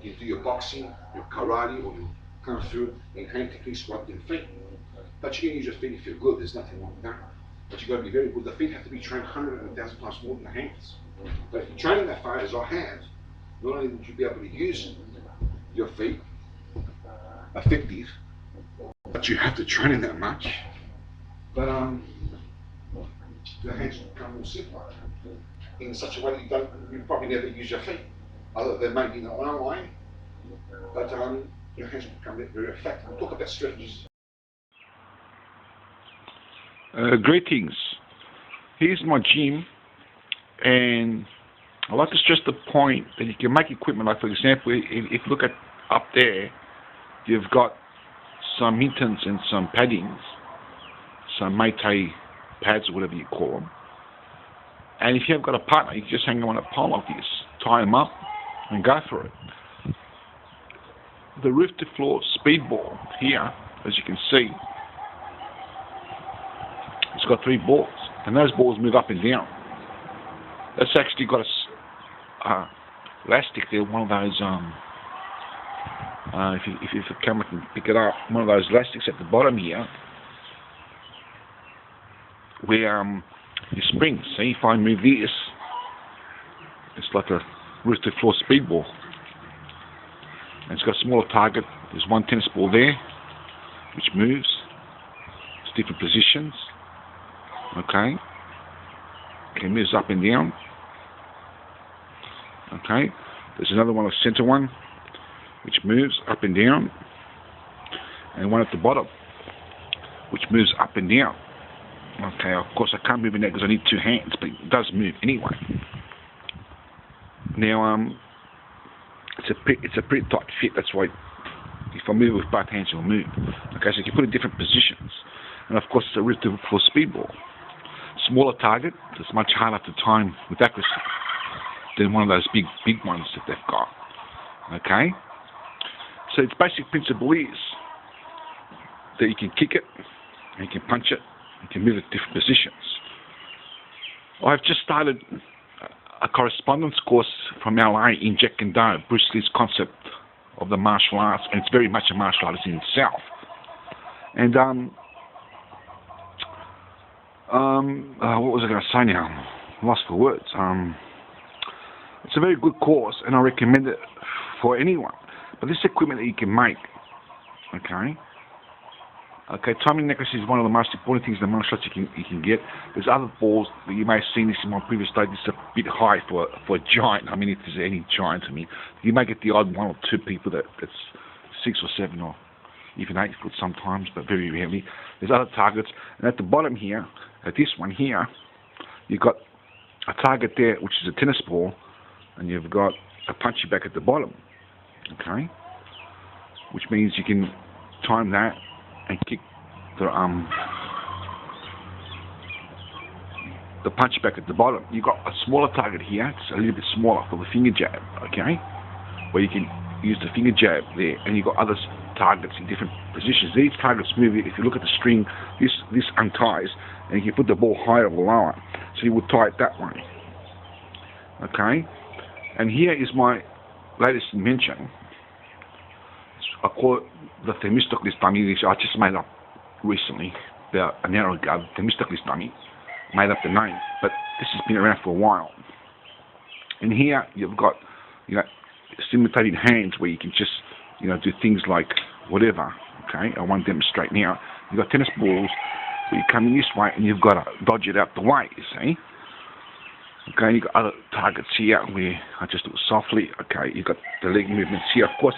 you do your boxing, your karate, or your kung fu, and hand techniques rather than feet. But you can use your feet if you're good, there's nothing wrong with that. But you've got to be very good. The feet have to be trained 100 and 1,000 times more than the hands. But if you're training that far, as I have, not only would you be able to use your feet effective, but you have to train it that much. But the hands will become more simpler in such a way that you probably never use your feet, other than maybe in the one line. But your hands will become very effective. We'll talk about strategies. Greetings. Here's my gym, and I'd like to stress the point that you can make equipment, like for example, if you look at up there, you've got some mintons and some paddings, some Meitei pads or whatever you call them. And if you haven't got a partner, you can just hang them on a pole like this, tie them up and go for it. The roof to floor speedball here, as you can see, it's got 3 balls, and those balls move up and down. That's actually got a elastic there, one of those, if the camera can pick it up, one of those elastics at the bottom here, where you spring. See, if I move this, it's like a roof to floor speedball. And it's got a smaller target. There's one tennis ball there, which moves. It's different positions. Okay, Okay, moves up and down. Okay, there's another one, a center one, which moves up and down, and one at the bottom, which moves up and down. Okay, of course I can't move in that because I need 2 hands, but it does move anyway. Now, it's a pretty tight fit. That's why if I move with both hands, it'll move. Okay, so you can put it in different positions, and of course it's a really good for speedball. Smaller target, it's much harder to time with accuracy than one of those big ones that they've got. Okay, so its basic principle is that you can kick it, and you can punch it, you can move it to different positions. I've just started a correspondence course from LA in Jeet Kune Do, Bruce Lee's concept of the martial arts, and it's very much a martial arts in itself. And what was I going to say now? Lost for words. It's a very good course, and I recommend it for anyone. But this equipment that you can make, okay, timing accuracy is one of the most important things in the martial arts you can get. There's other balls that you may have seen this in my previous study. This is a bit high for a giant. I mean, if there's any giant to me, you may get the odd 1 or 2 people that's 6 or 7 or even 8 foot sometimes, but very rarely. There's other targets, and at the bottom here, at this one here, you've got a target there, which is a tennis ball, and you've got a punchy back at the bottom. Okay, which means you can time that and kick the punch back at the bottom. You've got a smaller target here. It's a little bit smaller for the finger jab, okay, where you can use the finger jab there, and you've got other targets in different positions. These targets move. If you look at the string, this unties, and you can put the ball higher or lower, so you would tie it that way. Okay, and here is my latest invention. I call it the Themistocles dummy. I just made up recently, about an hour ago, Themistocles dummy. Made up the name, but this has been around for a while. And here you've got, simulated hands where you can just, do things like whatever. Okay, I won't demonstrate now. You've got tennis balls where you come in this way and you've got to dodge it out the way. You see. Okay, you've got other targets here where I just do it softly. Okay, you've got the leg movements here. Of course,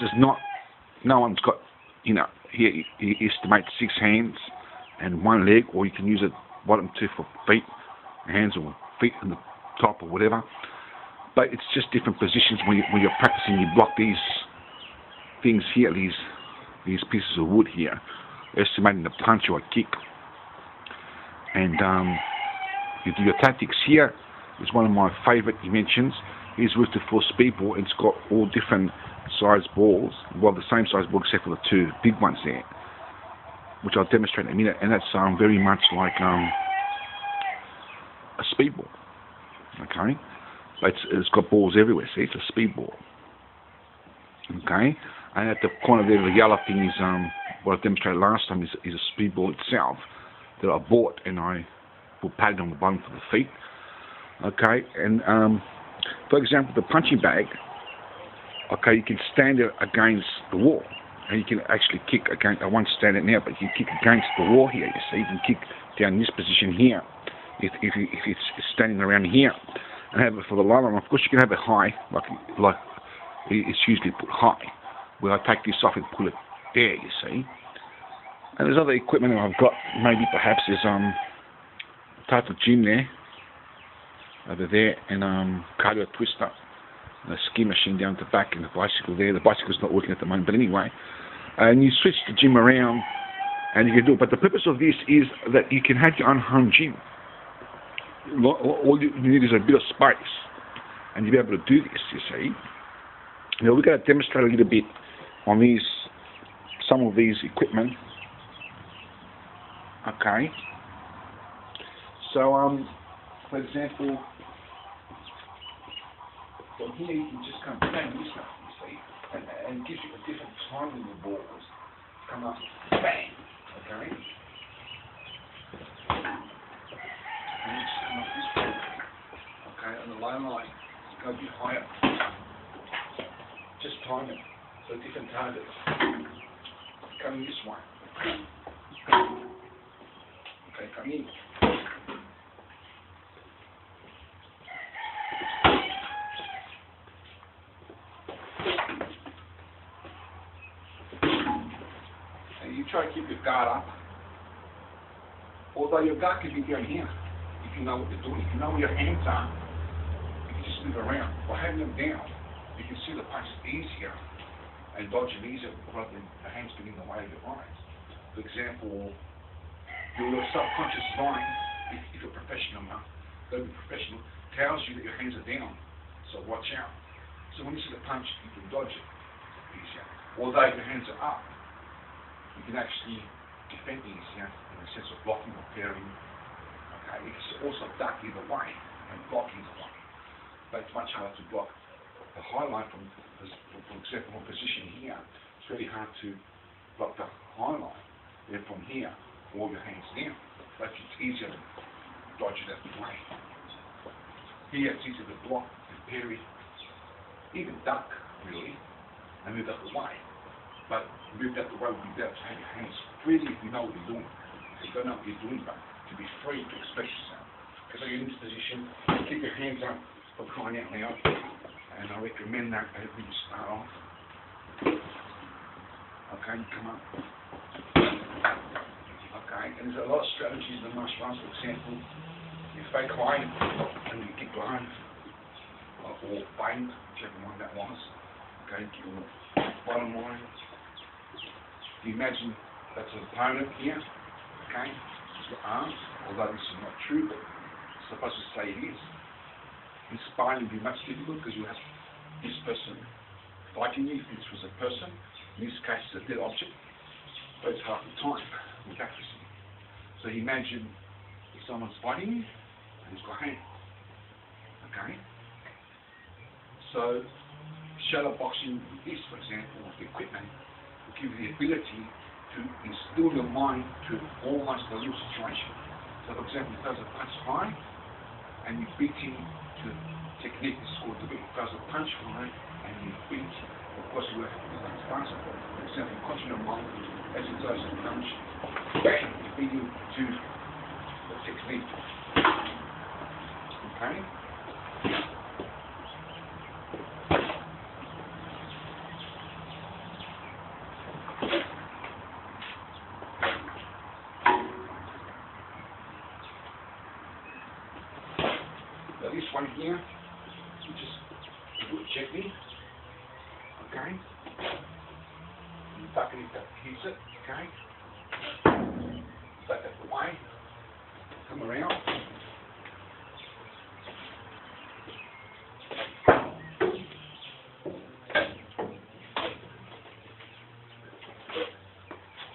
no one's got, here you estimate 6 hands and 1 leg, or you can use it bottom 2 for feet, hands or feet on the top or whatever. But it's just different positions when you're practicing. You block these things here, these pieces of wood here, estimating the punch or a kick. And you do your tactics here. Is one of my favourite inventions. Is with the full speedball. It's got all different size balls. Well, the same size ball except for the 2 big ones there, which I'll demonstrate in a minute. And that's very much like a speedball. Okay, but it's got balls everywhere. See, it's a speedball. Okay, and at the corner there, the yellow thing is what I demonstrated last time is a speedball itself that I bought, and I put padding on the bottom for the feet. Okay, and for example, the punching bag. Okay, you can stand it against the wall, and you can actually kick against. I won't stand it now, but you can kick against the wall here. You see, you can kick down in this position here, if it's standing around here, and have it for the lower one. Of course, you can have it high, like it's usually put high. Where I take this off and pull it there. You see, and there's other equipment that I've got. Maybe perhaps there's type of gym there, over there, and cardio twister. And a ski machine down at the back, and the bicycle there. The bicycle's not working at the moment, but anyway. And you switch the gym around, and you can do it. But the purpose of this is that you can have your own home gym. All you need is a bit of space, and you'll be able to do this, you see. Now, we're going to demonstrate a little bit on some of these equipment. Okay. So, for example, from here you can just come bang this up, you see, and it gives you a different time when the balls come up, bang, okay? And you just come up this way, okay, on the low line, go a bit higher. Just time it, so different targets. Coming this way. Okay, come in. you try to keep your guard up, although your guard can be down here, if you know what you're doing. If you know where your hands are, you can just move around. By having them down, you can see the punches easier and dodge them easier rather than the hands getting in the way of your eyes. For example, your subconscious mind, if you're a professional now, don't be professional, tells you that your hands are down, so watch out. So when you see the punch, you can dodge it easier. Although your hands are up, you can actually defend easier in the sense of blocking or parrying. Okay, you can also duck either way and block either way. But it's much harder to block the highlight from example, from position here. It's really hard to block the highlight. Then from here, all your hands down. But it's easier to dodge it out the way. Here it's easier to block and parry, even duck really, and move out the way. But move out the way would be better to have your hands freely if you know what you're doing. If you don't know what you're doing, but to be free to express yourself. Because in this position, keep your hands up for crying out loud. And I recommend that when you start off. Okay, you come up. Okay, and there's a lot of strategies in the martial arts. For example, you fake high and you get blind, or bind, whichever one that was. Okay, your bottom line. You imagine that's an opponent here. Okay, your arms, although this is not true, but I'm supposed to say it is. In sparring would be much difficult because you have this person fighting you. If this was a person, in this case it's a dead object, but it's half the time with accuracy. So imagine if someone's fighting you and he's got a hand. Okay? So shadow boxing with this, for example, with the equipment, will give you the ability to instill your mind to almost a real situation. So for example, if there's a punch high and you beat him to technique, this is called the beat. If there's a punch high and you beat, of course you have to do that faster. For example, concentrate your mind as he throws the punch, bang, you beat him to the technique. Okay? Now this one here, you just do it gently, okay? You duck it if that hits it, okay? Duck it away, come around.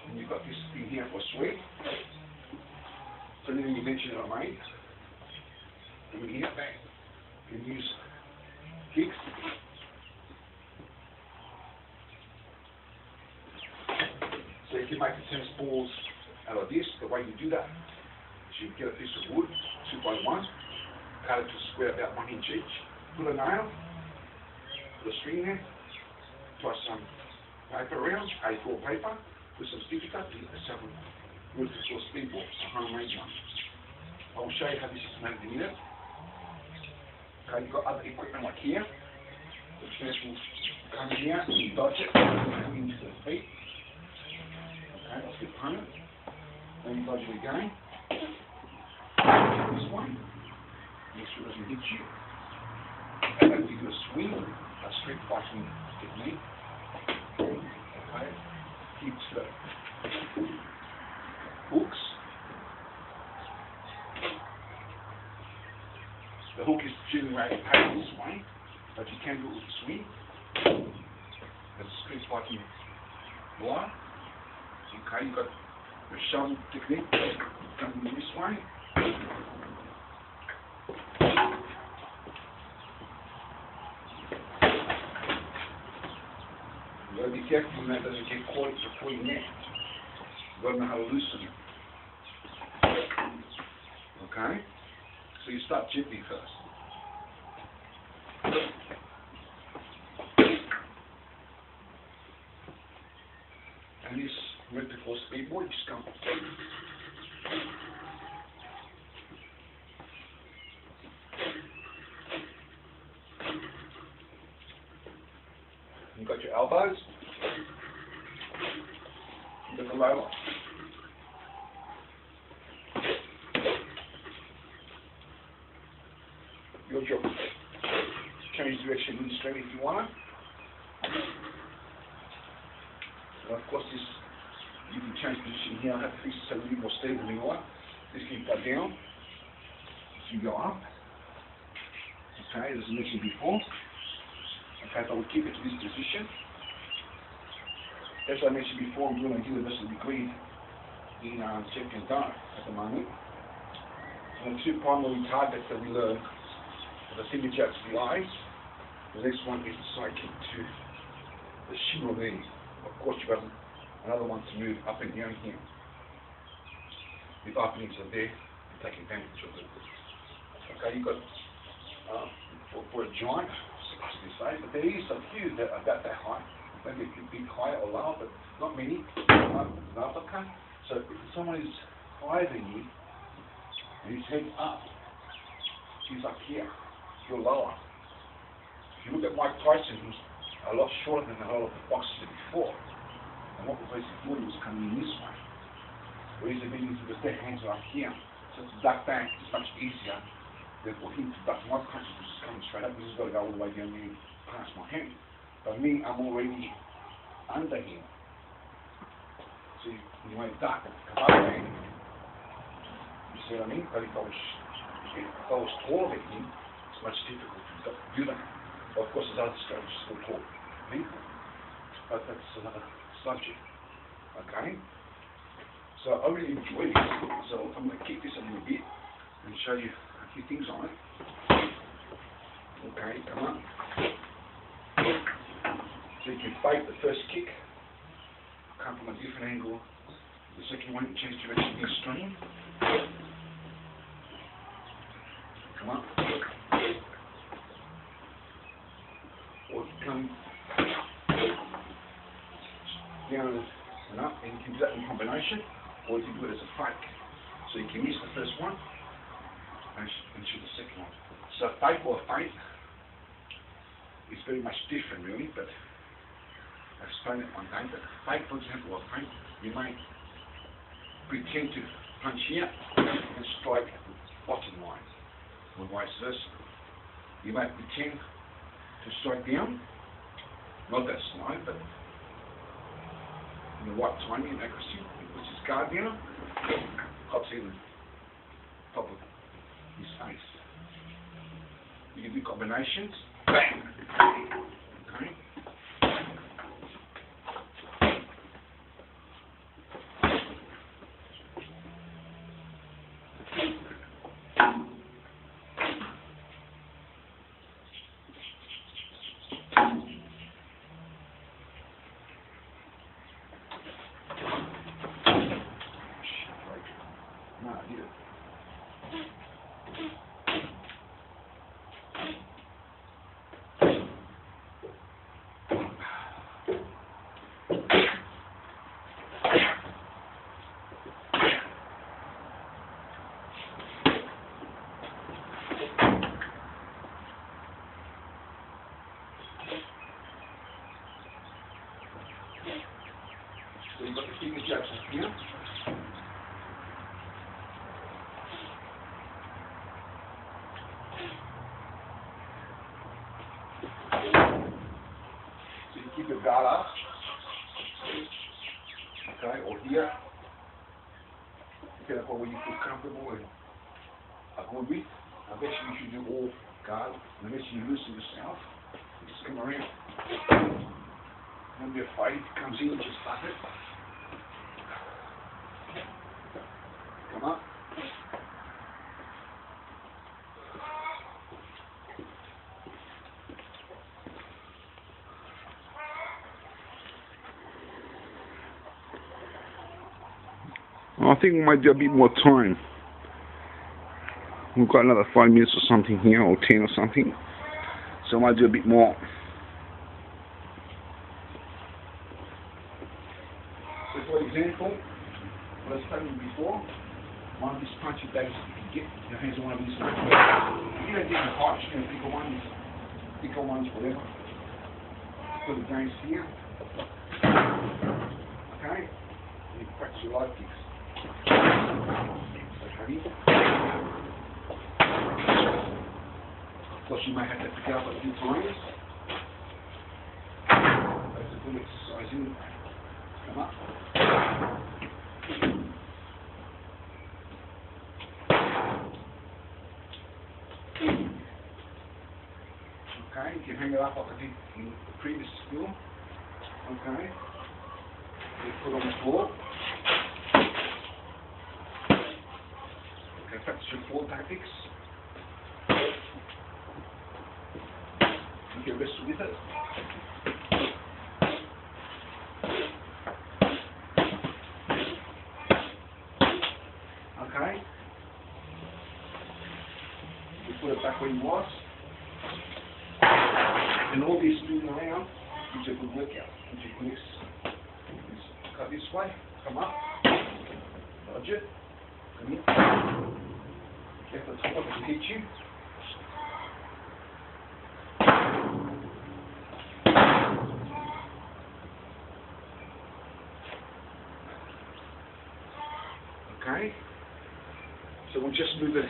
And you've got this thing here for sweep. So anything you mentioned I made. And we get back, you can use kicks. So you can make the tennis balls out of this. The way you do that is you get a piece of wood, 2x1, cut it to a square about 1 inch each, put a nail, put a string there, tie some paper around, A4 paper, with some sticky tape to get yourself a beautiful speedball, a homemade one. I will show you how this is made in a minute. Okay, you've got other equipment like here. The tennis will come in here, you dodge it, come into the feet. Okay, that's the opponent. Then you dodge it again. This one. Make sure it doesn't hit you. And then you do a swing, a street fighting technique. Okay, keeps the hooks. The hook is generally paid this way, but you can do it with a swing. There's a street fighting line. Okay, you've got the shovel technique coming this way. You've got to be careful when that doesn't get caught before your neck. You've got to know how to loosen it. Okay? So you start gently first. And this went before speedboard, you just come. You've got your elbows. You've got the lower top. Your job. Change direction in straight if you want. And of course, this you can change position here. I have to fix this a little bit more steady than you like. This can go down. This can go up. Okay, as I mentioned before. Okay, but we'll keep it to this position. As I mentioned before, I'm doing a universal degree in check and dart at the moment. And the two primary targets that we learn are the finger jabs to the eyes. The next one is the side kick to the shin or knee. Of course, you've got another one to move up and down here. With openings are there to take advantage of it. Okay, you've got for a giant, supposed to say, but there is a few that are about that high. Maybe a bit higher or lower, but not many. Okay. So if someone is higher than you, and his head's up, he's up here, you're lower. If you look at Mike Tyson, who's a lot shorter than a lot of the boxers before, and what was basically doing was coming in this way. Whereas the meaning is their hands are up here. So to duck back is much easier than for him to duck my punches, which is coming straight up. This has got to go all the way down there past my hand. But me, I'm already under him. So you might duck and come up there. You see what I mean? But if I was taller than him, it's much difficult to do that. Well, of course, there's other strategies still tall people. But that's another subject. Okay? So I really enjoy this. So I'm going to keep this a little bit and show you a few things on it. Okay, come on. So you can fake the first kick, come from a different angle. The second one, change direction extreme. Come on. Or come down and up, and you can do that in combination, or you can do it as a fake. So you can miss the first one and shoot the second one. So fake or fake is very much different really, but I've explained it one time. But fake, for example, or fake, you might pretend to punch here and strike bottom line, or vice versa. You might pretend to strike down, not that slow, but in the right timing and accuracy. He puts his guard down, hops in the top of his face. You can do combinations, bang! Okay? So you've got the finger jabs here. So you keep your guard up. Okay, or here. Depending upon where you feel comfortable and are good with. Eventually you should do all guard. And eventually you loosen yourself. You just come around. Don't be afraid. If it comes in, just fuck it. Come up. I think we might do a bit more time. We've got another 5 minutes or something here, or 10 or something. So I might do a bit more. So for example, what I was telling you before, one of these punching bags, you can get your hands on one of these punching bags. You get different heights, you know, bigger ones, whatever. Put it down here. Okay? You practice your light kicks. Okay. Of course, you may have to pick up a few times. That's a good exercise, isn't it? Come up. Okay, you can hang it up like I did in the previous film. Okay. You put on the floor. Okay, practice your floor tactics. You can wrestle with it. Okay. You put it back where you was. And all this moving around gives you a good workout. Gives you good exercise. Cut this way, come up, dodge it, come in. Get the top of it hit you. Okay, so we'll just move the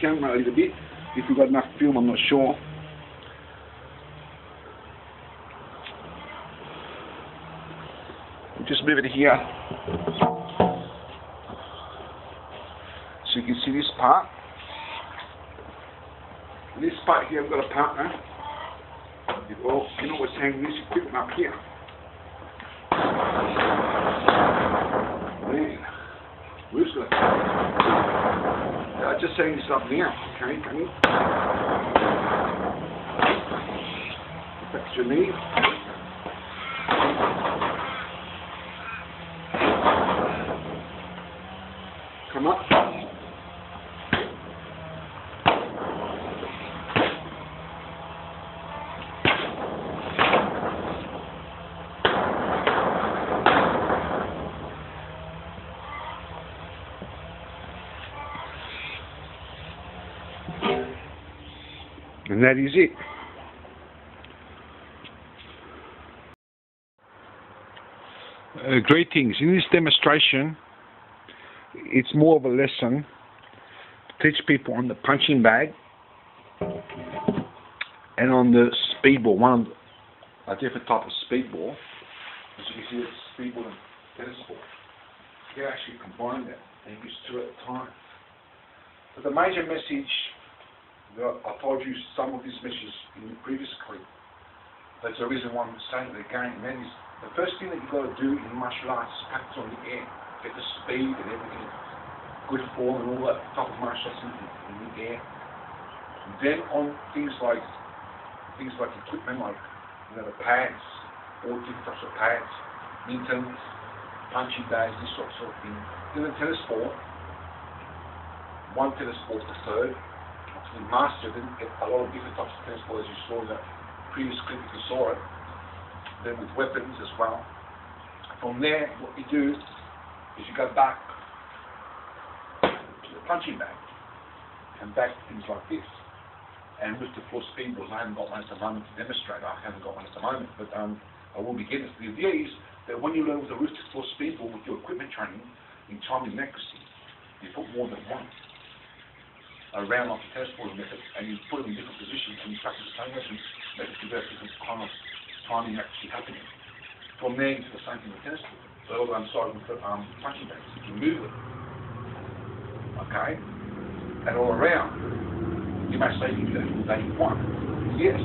camera a little bit. If we've got enough film, I'm not sure. Just move it here so you can see this part. This part here, I've got a partner. You can always hang this equipment up here. Man, where's the? Just hang this up now. Okay, come in. That's your knee. Come up. And that is it. Greetings. In this demonstration, it's more of a lesson to teach people on the punching bag and on the speedball, a different type of speedball. As you can see, it's speedball and tennis ball. You can actually combine that and use two at a time. But the major message, I told you some of these messages in the previous clip. That's the reason why I'm saying it again, and that is the first thing that you've got to do in martial arts is practice on the air. Get the speed and everything, good form and all that type of martial arts in the air. And then on things like equipment, like the pads, all different types of pads, mittens, punching bags, this sort of thing. Then the tennis ball, one tennis ball preferred. To be mastered, then get a lot of different types of tennis balls, as you saw in the previous clip if you saw it. Then with weapons as well. From there, what you do is you go back to the punching bag and back things like this. And with the floor speedballs, I haven't got one at the moment to demonstrate. I haven't got one at the moment, but I will be getting it. The idea is that when you learn with the rooster floor speedball with your equipment training in timing and accuracy, you put more than one around like a tennis ball method, and you put them in different positions and you practice the same method to get different kind of timing actually happening. From there into the same thing with tennis ball. So I'm sorry, with the punching bags, you can move it. Okay? And all around. You may say you do that from day one. Yes.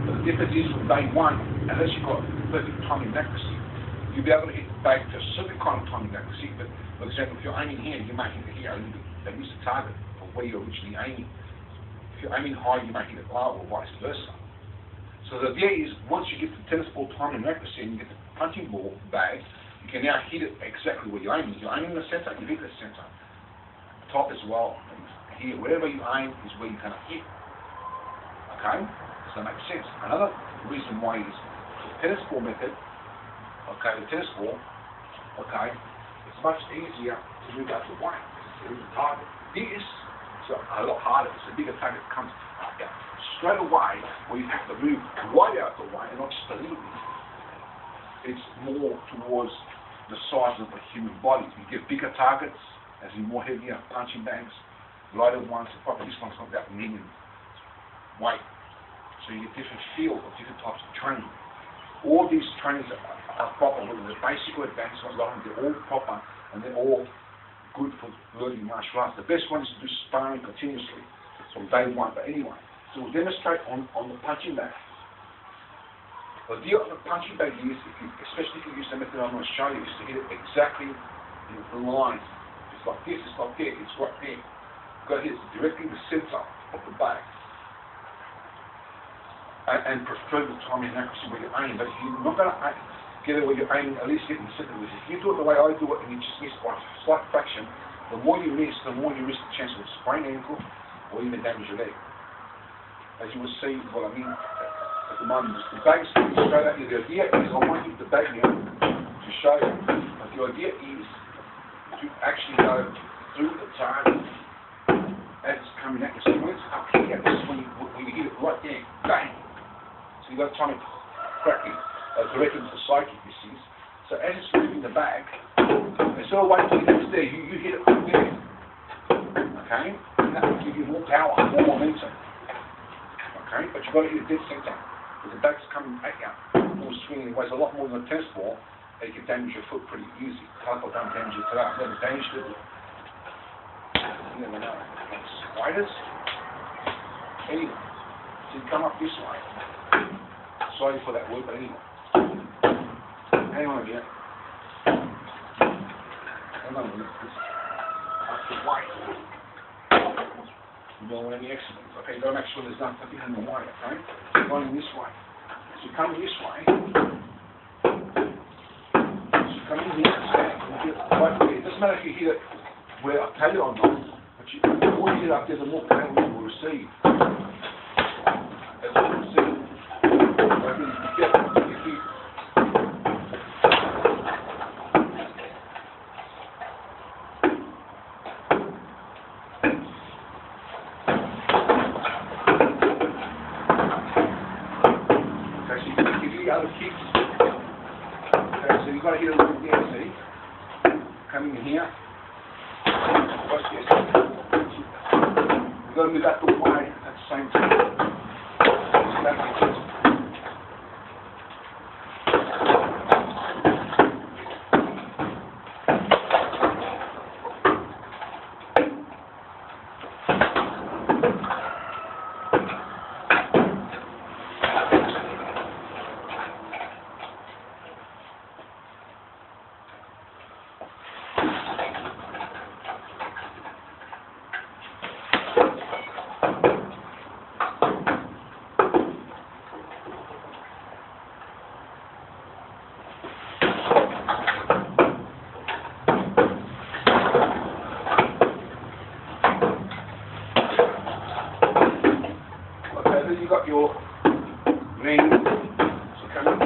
But the difference is from day one, unless you've got perfect timing and accuracy, you'll be able to hit the bag to a certain kind of timing and accuracy. But for example, if you're aiming here, you may hit it here a little bit. That is the target of where you're originally aiming. If you're aiming high, you may hit it low, or vice versa. So the idea is, once you get the tennis ball timing and accuracy and you get the punching ball bag, you can now hit it exactly where you're aiming. If you're aiming in the center, you hit the center. Top as well. And here, wherever you aim is where you're going to hit. Okay? Does that make sense? Another reason why is the tennis ball method. Okay, the tennis ball. Okay, it's much easier to move out the way. There is a target. This is a lot harder. It's a bigger target that comes straight away, where you have to move way out the way and not just a little bit. It's more towards the size of a human body. You get bigger targets, as in more heavier punching bags, lighter ones. Probably this one's got about medium weight. So you get different feel of different types of training. All these trainings are proper, whether they're basic or advanced, they're all proper and they're all good for learning martial arts. The best one is to do sparring continuously from day one. But anyway, so we'll demonstrate on the punching bag. The idea of the punching bag is, especially if you use the method I'm going to show you, is to hit it exactly in the line. It's like this, it's not there, it's right there. You've got to hit it directly in the center of the bag. And prefer the timing and accuracy where you're aiming. But if you're not going to get it where you're aiming, at least get in the center. If you do it the way I do it and you just miss by a slight fraction, the more you miss, the more you risk the chance of a sprained ankle or even damage your leg. As you will see what I mean at the moment, the bag's straight at you. The idea is, I want you to bag now to show you, but the idea is to actually go through the target as it's coming at you. So when it's up here, this is when you hit it right there, bang. So you've got to time it correctly, directly to the psychic, you see. So as it's moving the bag, instead of waiting until it's there, you hit it right there. Okay? And that will give you more power, more momentum. Okay? But you've got to hit it dead center. Because the bag's coming at you, more swinging, it weighs a lot more than a tennis ball, and you can damage your foot pretty easy. Carpal don't damage it today. I've never damaged it. You never know. Spiders? Anyway, so you come up this way. Sorry for that word, but anyway. Hang on a minute. Hang on a minute. Up the way. You don't want any excellence. Okay, don't make sure there's nothing in the way, okay? You're going this way. So you come this way. So you come in here, and you hit it right there. It doesn't matter if you hit it where I tell you or not, but the more you hit up there, the more power you will receive. As you can see, I mean, you get your feet. Okay, so you can give you other kicks. Okay, so you've got to hit it right there, see? Coming in here. Watch this. You've got to move that the way at the same time. So that makes sense. You got your ring, so come in.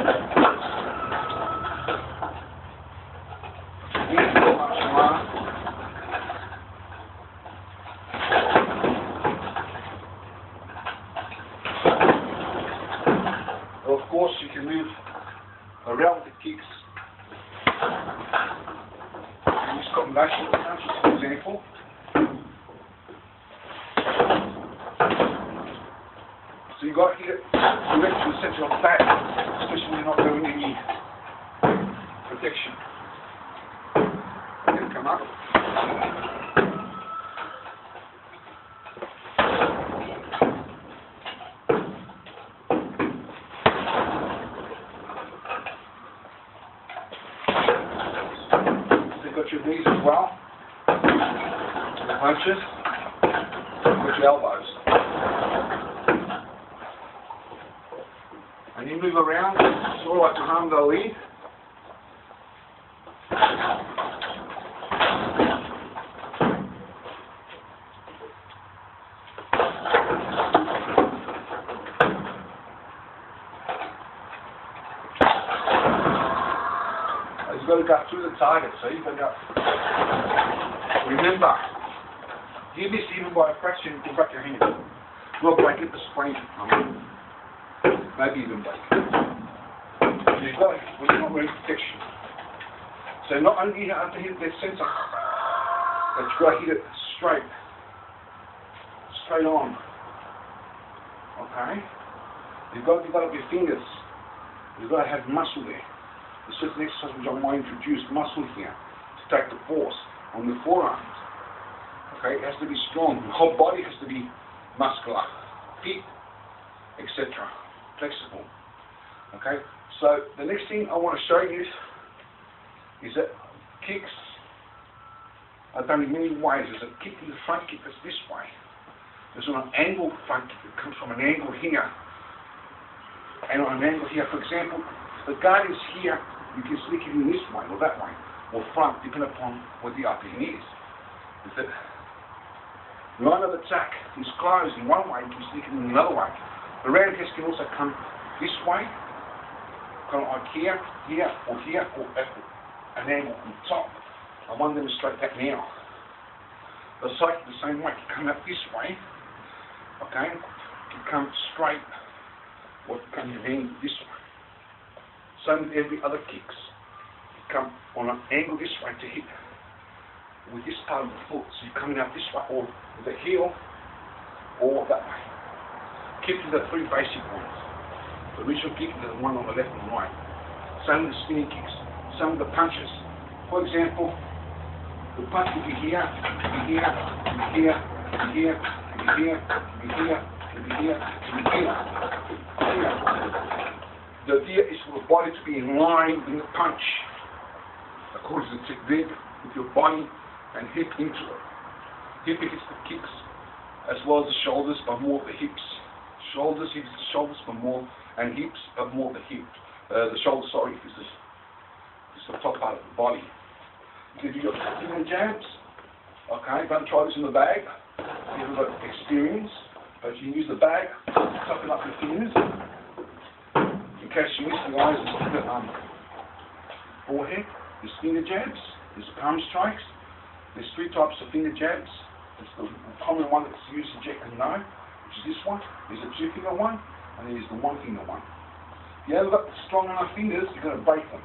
Well, of course, you can move around the kicks. Use combination punches, for example. So you've got to hit it direct to the center of the back, especially when you're not doing any protection. Then come up. So you've got your knees as well, the punches, you've got your elbows. And you move around, sort of like Muhammad Ali. You've got to go through the target, so you've got to go. Remember, you miss even by a fraction, you can break your hand. Not break it, the sprain. Maybe even break. You've got to, when you're not wearing protection. So So not only do you have to hit that center, but you've got to hit it straight on. Okay? You've got to develop your fingers. You've got to have muscle there. It's just an exercise which I want to introduce muscle here to take the force on the forearms. Okay? It has to be strong. The whole body has to be muscular, fit, etc. Flexible. Okay? So the next thing I want to show you is that kicks are done in many ways. There's a kick in the front kick that's this way. There's an angled front kick that comes from an angle here. And on an angle here, for example, if the guard is here, you can sneak it in this way or that way, or front, depending upon what the upping is. Is that line of attack is closed in one way, you can sneak it in another way. The roundhouse can also come this way, kind of like here, or at an angle on top. I want to demonstrate that now. The cycle the same way, you come out this way, okay, you come straight, or you come in this way. Same with every other kicks. You come on an angle this way to hit with this part of the foot, so you're coming out this way, or with the heel, or that way. Kicks are the three basic ones. The original kick is the one on the left and right. Same with the spinning kicks. Same with the punches. For example, the punch will be here, here, here, here, here, here, here, here. The idea is for the body to be in line in the punch, according to the technique, with your body and hip into it. Hip hits the kicks, as well as the shoulders, but more the hips. Shoulders hits the shoulders, but more, and hips, but more the hip. The shoulder, sorry, is the top part of the body. You can do your cutting and jabs. Okay, don't try this in the bag. You haven't got experience, but you can use the bag, tucking up your fingers. In case you miss the eyes, there's the forehead, there's finger jabs, there's palm strikes. There's three types of finger jabs. There's the common one that's used in Jeet Kune Do, which is this one. There's a two-finger one, and there's the one-finger one. If you haven't got strong enough fingers, you're going to break them.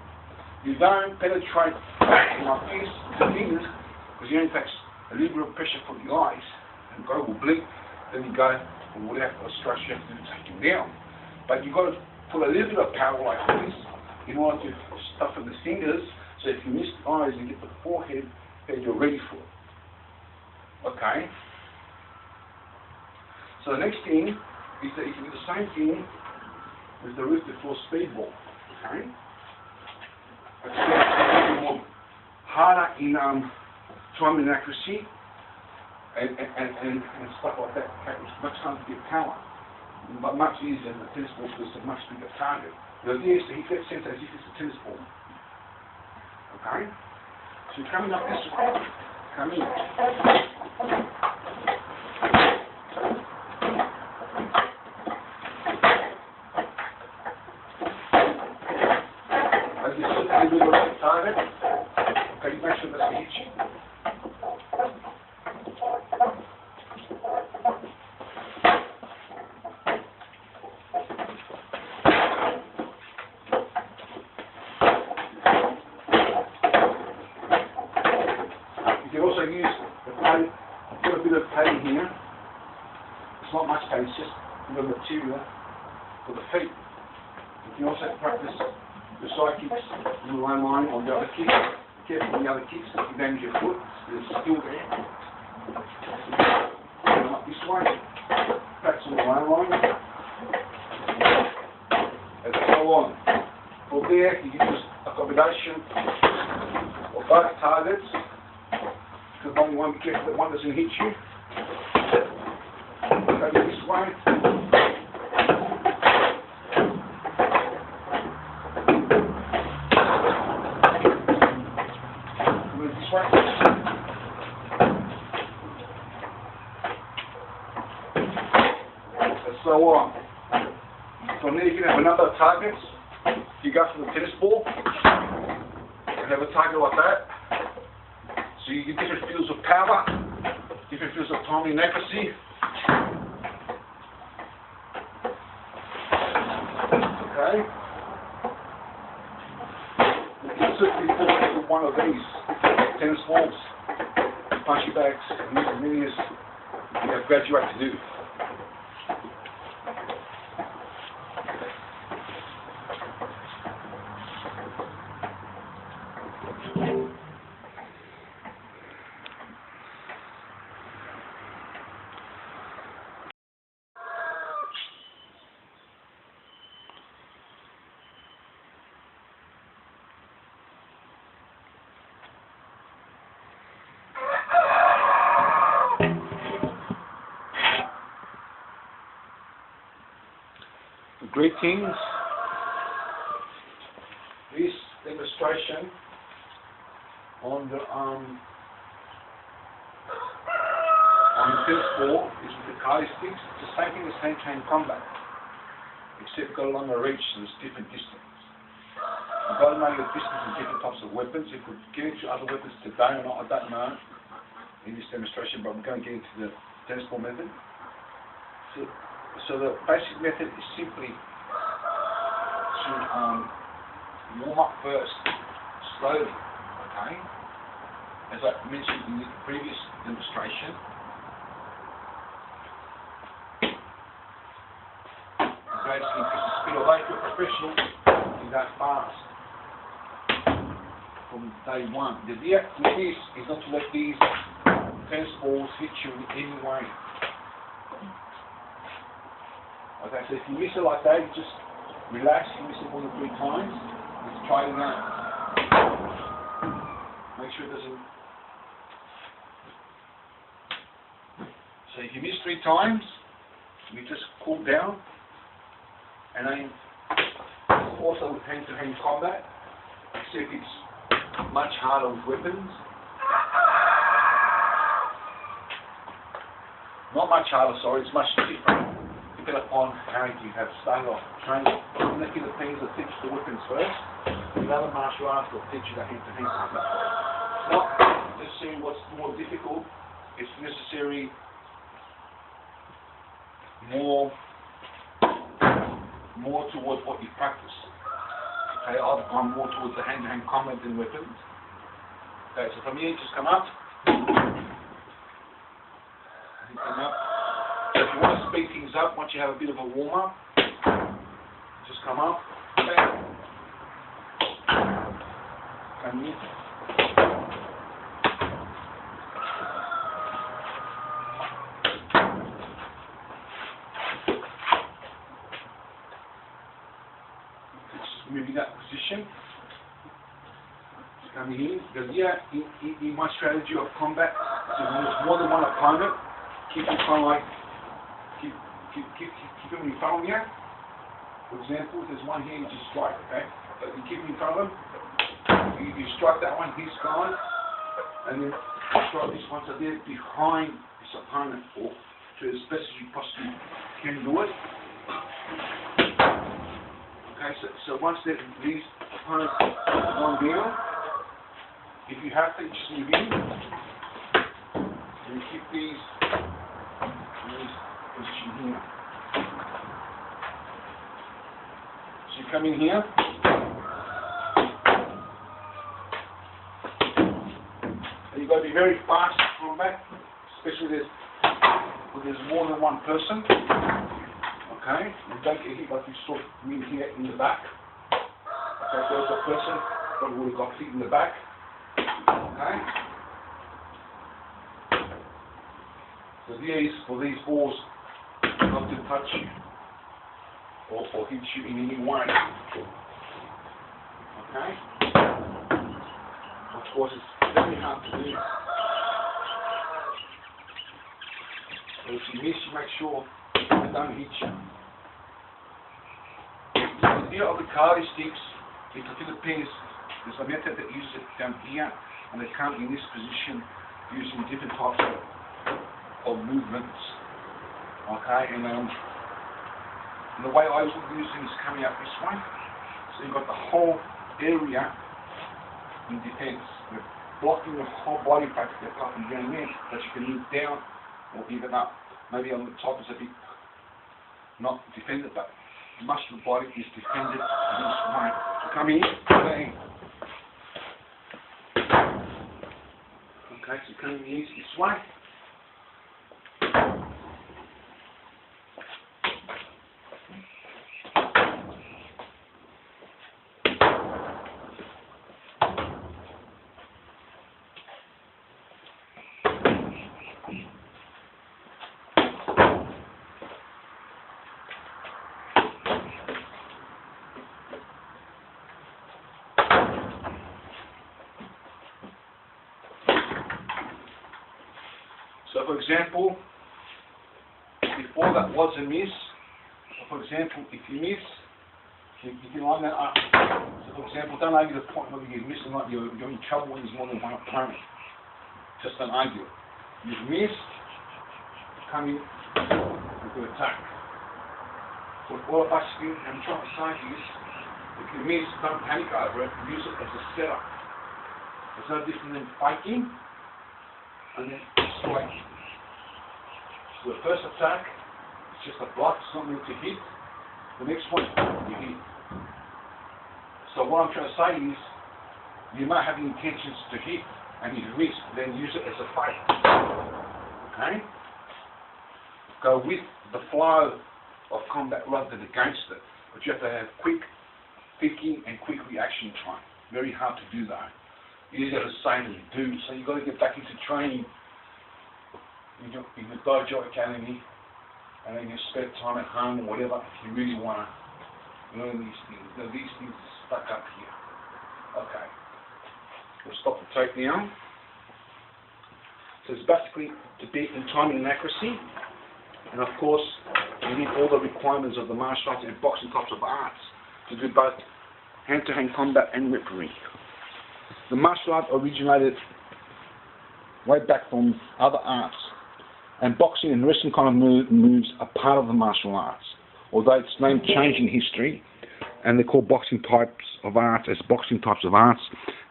You don't penetrate like this with the fingers, because you only take a little bit of pressure from the eyes, and the guy will blink, then you go, and whatever structure you have to do to take him down. But you've got to put a little bit of power like this in order to toughen the fingers, so if you miss the eyes and get the forehead, then you're ready for it. Okay? So the next thing is that you can do the same thing with the wrist before speedball. Okay? It's a bit more harder in timing and accuracy and stuff like that. Okay? It's much harder to get power, but much easier than the tennis ball because it's a much bigger target. The idea is to hit that center as if it's a tennis ball. Okay? So you're coming up this way. Come in. As you see, you do the right target. Okay, you make sure that hits you. Use the padding. I've got a bit of padding here. It's not much padding, it's just a bit of material for the feet. You can also practice the side kicks in the line or the other kicks. Be careful on the other kicks, you can damage your foot. There's still there. Come up this way. Practice on the line. And so on. From there, you can use a combination of both targets. Because one, you want to be careful that one doesn't hit you. Go this way. Move this way. And so on. From there you can have a number of targets. You go for the tennis ball. You have a target like that. So you get different fields of power, different fields of timing and accuracy. Okay. You can certainly fall into one of these tennis balls, punching bags, and mini as you have graduate to do. Greetings. This demonstration on the tennis ball is with the kali sticks. It's the same thing as hand-to-hand combat, except got a longer reach and it's different distance. You've got to know your distance with different types of weapons. If we get into other weapons today or not, I don't know in this demonstration, but we're going to get into the tennis ball method. So the basic method is simply to warm up first, slowly, okay? As I mentioned in the previous demonstration, gradually increase the speed. Although if you're a professional, you go fast from day one. The idea with this is not to let these tennis balls hit you in any way. Okay, so if you miss it like that, you just relax, you miss it more than 3 times, let's try it again. Make sure it doesn't... So if you miss 3 times, you just cool down, and then also with hand-to-hand combat, except it's much harder with weapons. Not much harder, sorry, it's much different. Depending upon how you have started off training. In the Philippines, they'll teach the weapons first. In other martial arts, they'll teach you the hand-to-hand combat. It's not necessarily what's more difficult, it's necessary more towards what you practice. Okay, I've gone more towards the hand-to-hand combat than weapons. Okay, so from here, just come up. Come up. So if you want to speed things up, once you have a bit of a warm-up, just come up, bang, come here. Just moving that position. Just come in. Because yeah, in my strategy of combat, so when there's more than one opponent, keep it kind of like keep him in front of you. For example, if there's one here, you just strike, okay? But you keep him in front of him, you strike that one, he's gone, and then strike this one, so they're behind this opponent, or to as best as you possibly can do it. Okay, so once these opponents have gone down, if you have to, just move in, and keep these position here. So you come in here, and you've got to be very fast in combat, especially when there's more than one person. Okay, and don't get hit like you saw me here in the back. Okay, so there's a person probably would have got hit in the back. Okay. So for these balls not to touch you or hit you in any way. Okay? Of course, it's very hard to do. So if you miss, you make sure they don't hit you. The idea of the kali sticks in the Philippines, there's a method that uses it down here, and they come in this position using different types of movements. Okay, and the way I was using is coming out this way. So you've got the whole area in defense. You're blocking the whole body practically apart from down there, that you can move down or even up. Maybe on the top is a bit not defended, but much of the body is defended in this way. So come in, bang. Okay, so coming in this way. So for example, before that was a miss, for example, if you miss, you can line that up. So for example, don't argue the point whether you're missing or not, you're in trouble when there's more than one opponent. Just don't argue it. You've missed, come in, you can attack. So what basically I'm trying to say is, if you miss, don't panic over it, use it as a setup. It's no different than faking, and then strike. So the first attack, it's just a block, something to hit. The next one, you hit. So what I'm trying to say is, you might have the intentions to hit, and you miss, then use it as a fight. Okay? Go with the flow of combat rather than against it. But you have to have quick thinking and quick reaction time. Very hard to do that. Easier to say than do. So you've got to get back into training in the Dojo Academy, and in your spare time at home or whatever, if you really want to learn these things. Now, these things are stuck up here. Okay. We'll stop the tape now. So it's basically to be in timing and accuracy, and of course you need all the requirements of the martial arts and boxing types of arts to do both hand-to-hand combat and referee. The martial art originated way back from other arts, and boxing and wrestling kind of moves are part of the martial arts, although its name changed in history, and they call boxing types of arts as boxing types of arts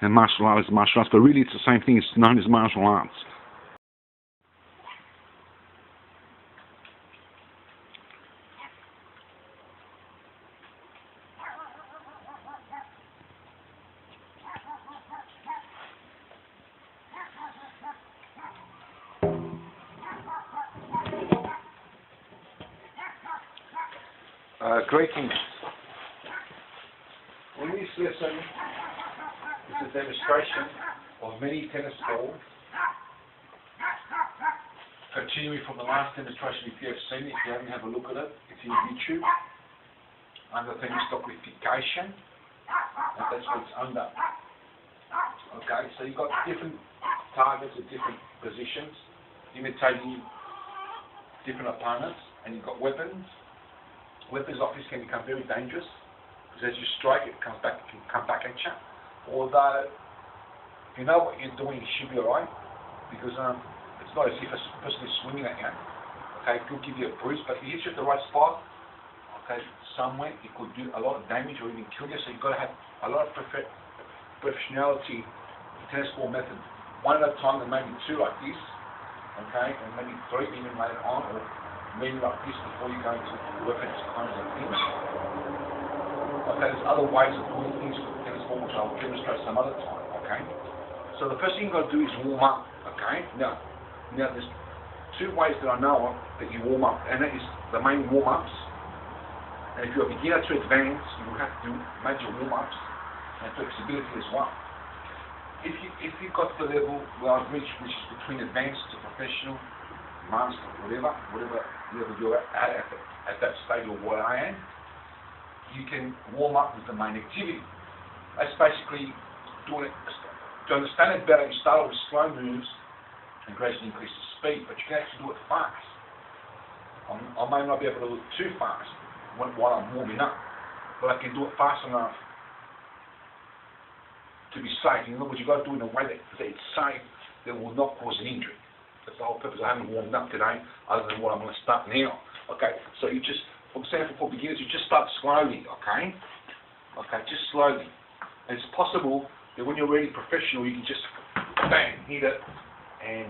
and martial arts as martial arts, but really it's the same thing. It's known as martial arts. Greetings. In this lesson is a demonstration of many tennis balls. Continuing from the last demonstration, if you have seen it, if you haven't, have a look at it. It's in YouTube under tennis documentation, and that's what it's under. Okay, so you've got different targets at different positions, imitating different opponents, and you've got weapons. Weapons obviously can become very dangerous because as you strike, it can come back at you. Although, if you know what you're doing, you should be alright, because it's not as if a person is swinging at you. Okay, it could give you a bruise, but if you hit you at the right spot, okay, somewhere, it could do a lot of damage or even kill you. So you've got to have a lot of professionality in tennis ball method. One at a time, and maybe two like this, okay, and maybe three even later on, or maybe like this before you go into weapons kinds of things. Okay, there's other ways of doing things with tennis ball, which I'll demonstrate some other time, okay? So the first thing you've got to do is warm up, okay? Now there's two ways that I know of that you warm up, and that is the main warm-ups. And if you're a beginner to advance, you will have to do major warm-ups and flexibility as well. If you've got the level where I've reached, which is between advanced to professional, master, whatever level you're at that stage of what I am, you can warm up with the main activity. That's basically doing it. To understand it better, you start with slow moves and gradually increase the speed, but you can actually do it fast. I may not be able to do it too fast while I'm warming up, but I can do it fast enough to be safe. In other words, you've got to do it in a way that it's safe, that will not cause an injury. That's the whole purpose. I haven't warmed up today, other than what I'm going to start now. Okay, so you just, for example, for beginners, you just start slowly, okay? Okay, just slowly. And it's possible that when you're really professional, you can just bang, hit it, and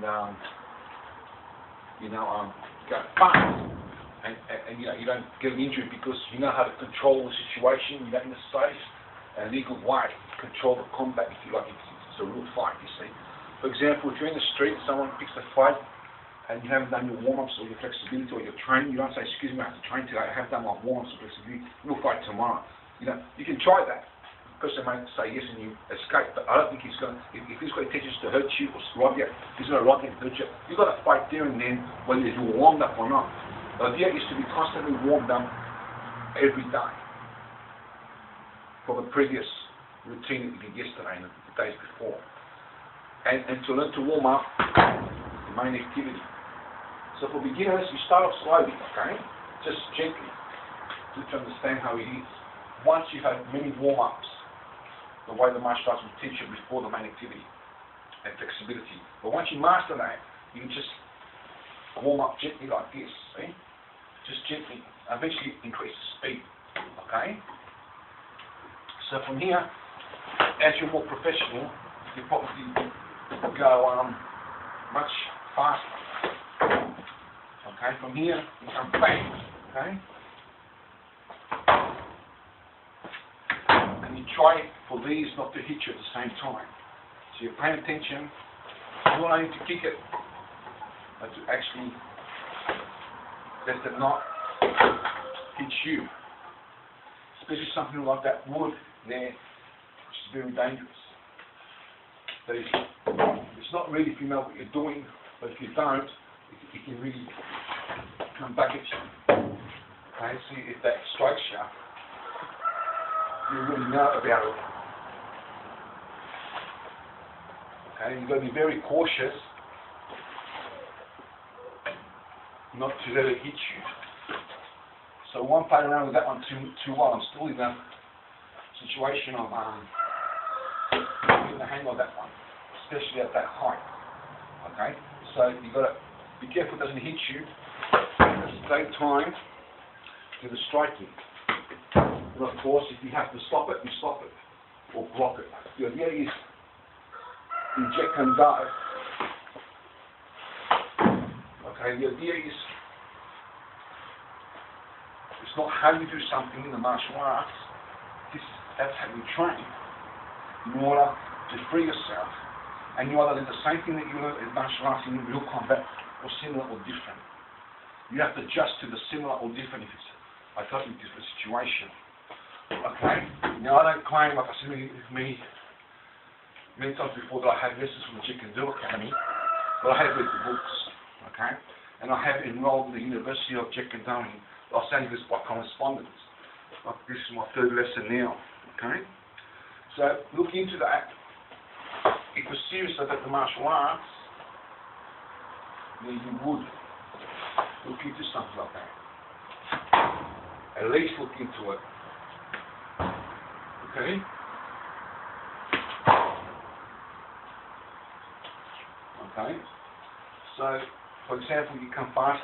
go fast. And you don't get an injury because you know how to control the situation, you know, in a safe and legal way. Control the combat, if you like, it's a real fight, you see. For example, if you're in the street, someone picks a fight, and you haven't done your warm-ups or your flexibility or your training, you don't say, excuse me, I have to train today, I have done my warm-ups or flexibility, we'll fight tomorrow. You know, you can try that. The person may say yes and you escape, but I don't think he's going to, if he's got intentions to hurt you or rob you, he's going to rob you and hurt you. You've got to fight there and then, whether you're warmed up or not. The idea is to be constantly warmed up every day for the previous routine that you did yesterday and the days before. And to learn to warm up the main activity. So for beginners, you start off slowly, okay? Just gently, to understand how it is. Once you've had many warm-ups, the way the martial arts will teach you before the main activity, and flexibility. But once you master that, you can just warm up gently like this, see? Just gently, eventually increase the speed, okay? So from here, as you're more professional, you probably go much faster. Okay, from here, you come bang, okay? And you try for these not to hit you at the same time. So you're paying attention, not only to kick it, but to actually let them not hit you. Especially something like that wood there, which is very dangerous. It's not really if you know what you're doing, but if you don't, it can really come back at you. Okay, see if that strikes you really know about it. Okay, you've got to be very cautious not to let it hit you. So I won't play around with that one too well. I'm still in a situation of getting the hang of that one, especially at that height. Okay, so you've got to be careful it doesn't hit you. At the same time, do the striking. And of course, if you have to stop it, you stop it or block it. The idea is inject and go. Okay, the idea is it's not how you do something in the martial arts. That's how you train in order to free yourself. And you either do the same thing that you learn in martial arts in real combat, or similar or different. You have to adjust to the similar or different if it's a totally different situation. Okay? Now I don't claim, like I said many times before, that I have lessons from the Jeet Kune Do Academy, but I have read the books. Okay? And I have enrolled in the University of Jeet Kune Do in Los Angeles by correspondence. This is my third lesson now. Okay? So look into that. If you're serious about the martial arts, then you would look into something like that. At least look into it. Okay? Okay? So, for example, you come fast.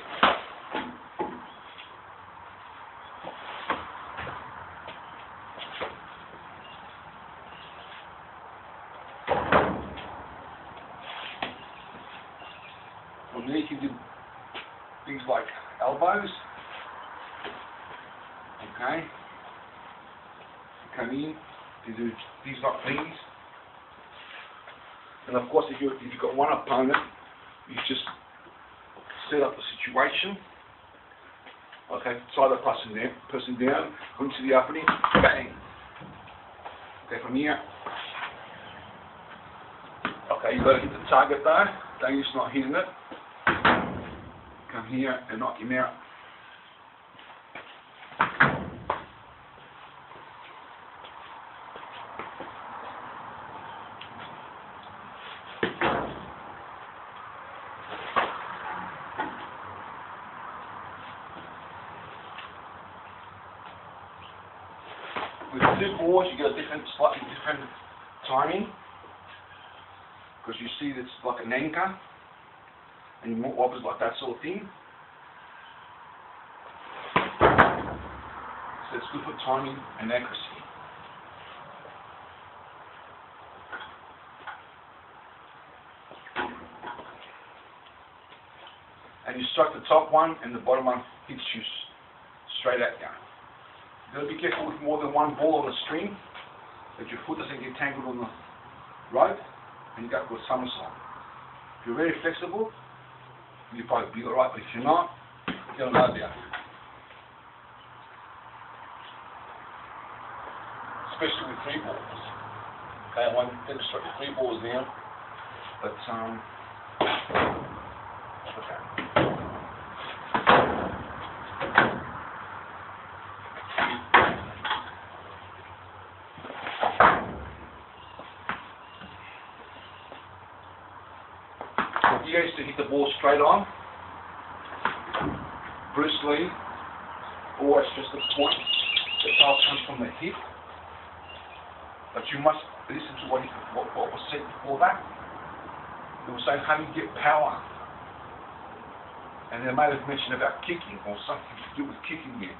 From there you can do things like elbows. Okay? You come in, you do things like these. And of course, if you've got one opponent, you just set up the situation. Okay, tie the person down, go into the opening, bang. Okay, from here. Okay, you've got to hit the target though. Don't use not hitting it. Come here and knock him out. With two boards, you get a slightly different timing, because you see it's like an anchor, and you wobbles like that sort of thing. So it's good for timing and accuracy. And you strike the top one, and the bottom one hits you straight at you. You've got to be careful with more than one ball on a string, that your foot doesn't get tangled on the rope, and you go for a somersault. If you're very flexible, you'll probably be alright, but if you're not, get on out there. Especially with 3 balls. Okay, I want to demonstrate the 3 balls there. But, okay. He used to hit the ball straight on. Bruce Lee always stressed the point that power comes from the hip. But you must listen to what was said before that. They were saying, how do you get power? And they might have mentioned about kicking or something to do with kicking here.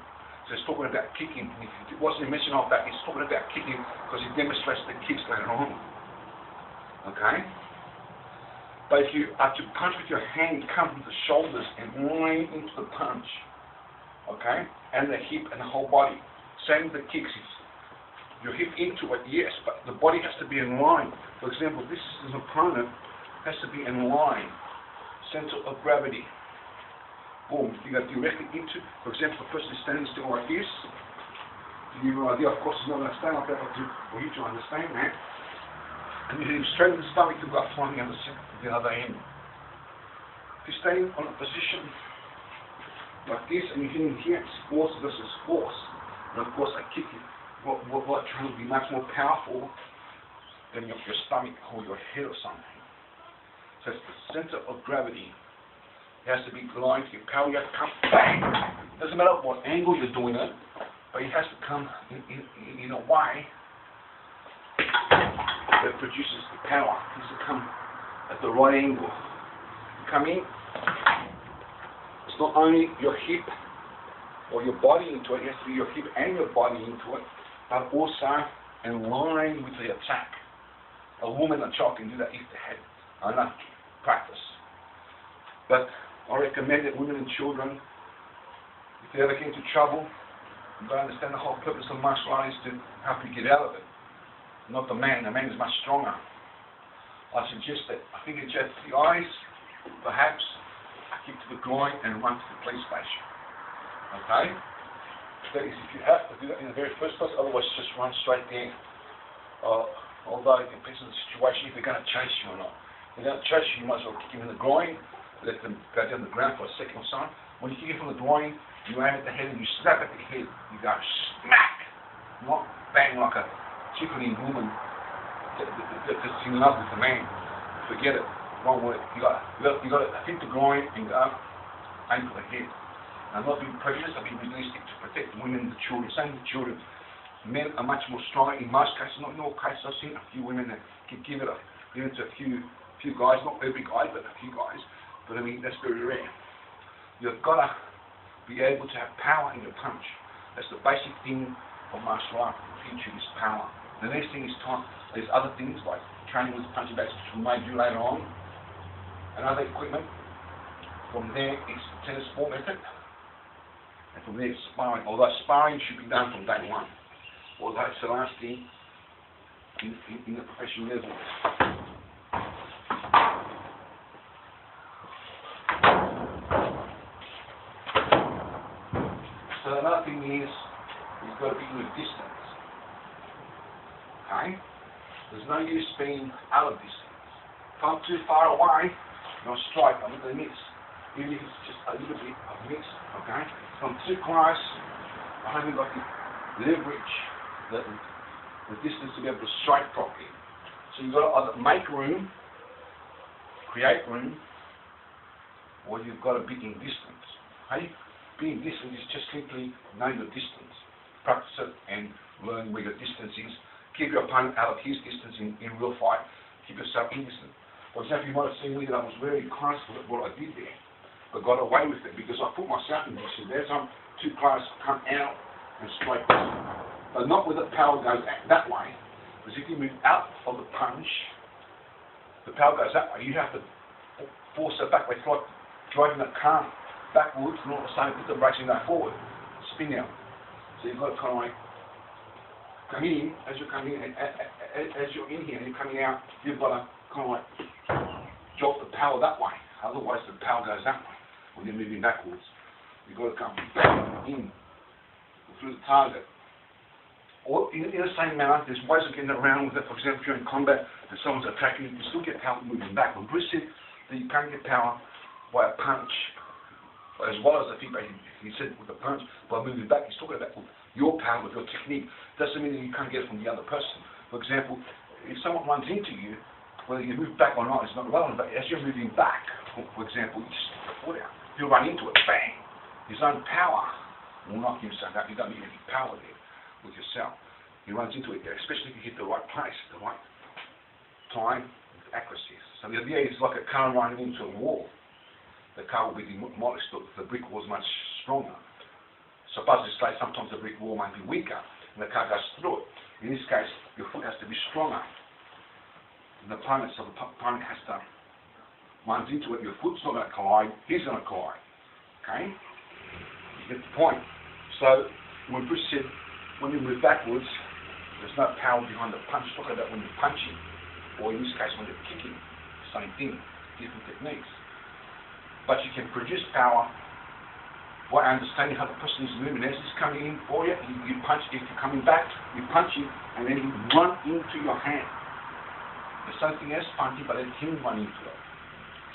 So it's talking about kicking. If it wasn't a mention of that, it's talking about kicking because it demonstrates the kicks later on. Okay? But if you are to punch with your hand, you come from the shoulders and line into the punch. Okay? And the hip and the whole body. Same with the kicks. Your hip into it, yes, but the body has to be in line. For example, this is an opponent, has to be in line. Center of gravity. Boom. You go directly into, for example, the person is standing still like this. To give you an idea, of course, he's not going to stand like that, but for you to understand that. And you hit him straight in the stomach to go up flying the other end. If you're staying on a position like this and you're hitting here, it's force versus force. And of course, I kick you. What trying to be much more powerful than your stomach or your head or something. So it's the center of gravity. It has to be aligned to your power. You have to come bang. Doesn't matter what angle you're doing it, but it has to come in a way that produces the power. It has to come at the right angle. You come in, it's not only your hip or your body into it, it has to be your hip and your body into it, but also in line with the attack. A woman and a child can do that if they had enough practice. But I recommend that women and children, if they ever get into trouble, you've got to understand the whole purpose of martial art is to help you get out of it. Not the man. The man is much stronger. I suggest that I think it's just the eyes, perhaps, kick to the groin and run to the police station. Okay? That is if you have to do that in the very first place, otherwise just run straight there. Although it depends on the situation, if they're going to chase you or not. If they're going to chase you, you might as well kick them in the groin, let them go down the ground for a second or so. When you kick it from the groin, you aim at the head and you slap at the head. You go smack! Not bang like a tickling woman that's in love with the man. Forget it. One word. You got to hit the groin and go aim for the head. I'm not being prejudiced, I'm being realistic to protect women and the children. Same with children. Men are much more stronger in most cases, not in all cases. I've seen a few women that can give it to a few guys, not every guy, but a few guys. But I mean, that's very rare. You've got to be able to have power in your punch. That's the basic thing of martial art. The future is power. The next thing is time. There's other things like training with punching bags, which we may do later on, and other equipment. From there, it's the tennis ball method. And from there, sparring. Although sparring should be done from day one. Although it's the last thing in the professional level. So another thing is, you've got to be with distance. Okay? There's no use being out of distance. If I'm too far away, and I strike, I'm going to miss. Even if it's just a little bit of miss, okay? If I'm too close, I haven't got the leverage, the distance to be able to strike properly. So you've got to either make room, create room, or you've got to be in distance. Okay? Being distance is just simply know your distance. Practice it and learn where your distance is. Keep your opponent out of his distance in real fight. Keep yourself in distance. For example, you might have seen me that I was very close to what I did there, but got away with it because I put myself in distance. There's I'm too close, come out and strike this. But not where the power goes that way. Because if you move out of the punch, the power goes that way. You have to force it back. It's like driving a car backwards and all of a sudden put the brakes and go forward. Spin out. So you've got to kind of like come in, as you're coming in, as you're in here and you're coming out, you've got to kind of like drop the power that way. Otherwise, the power goes that way when you're moving backwards. You've got to come back in through the target. Or in the same manner, there's ways of getting around with it. For example, if you're in combat and someone's attacking you, you still get power moving back. When Bruce said that you can't get power by a punch, as well as the feedback, he said with a punch, by moving back, he's talking about your power, with your technique. Doesn't mean that you can't get it from the other person. For example, if someone runs into you, whether you move back or not is not relevant, but as you're moving back, for example, you just stick the foot out, you run into it, bang! His own power will knock himself out. You don't need any power there with yourself. He runs into it, especially if you hit the right place, the right time, with accuracy. So the idea is like a car running into a wall. The car will be demolished, but the brick wall is much stronger. Suppose you say sometimes the brick wall might be weaker, and the car goes through it. In this case, your foot has to be stronger. And the opponent has to runs into it. Your foot's not going to collide, he's going to collide. Okay? You get the point. So when Bruce said, when you move backwards, there's no power behind the punch. Talk about when you're punching, or in this case when you're kicking. Same thing, different techniques. But you can produce power by understanding how the person is moving. As he's coming in for you, you punch. If you're coming back, you punch him, and then you run into your hand. The same thing as punching, but let him run into it.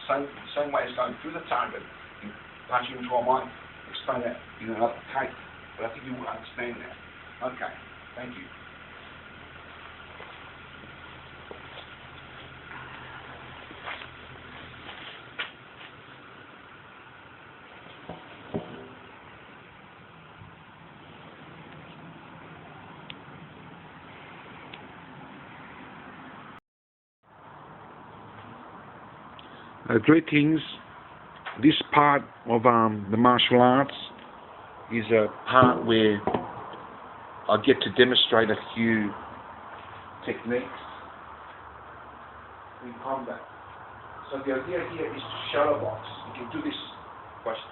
Same way as going through the target, you punch him into a mind. Explain that in another case, but I think you will understand that. Okay, thank you. Greetings. This part of the martial arts is a part where I get to demonstrate a few techniques in combat. So the idea here is to shadow box. You can do this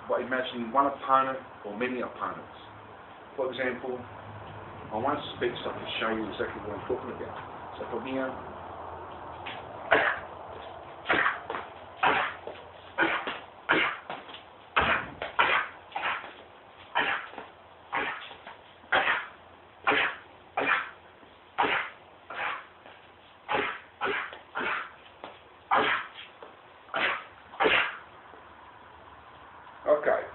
by imagining one opponent or many opponents. For example, I want to speak so I can show you exactly what I'm talking about. So from here, okay.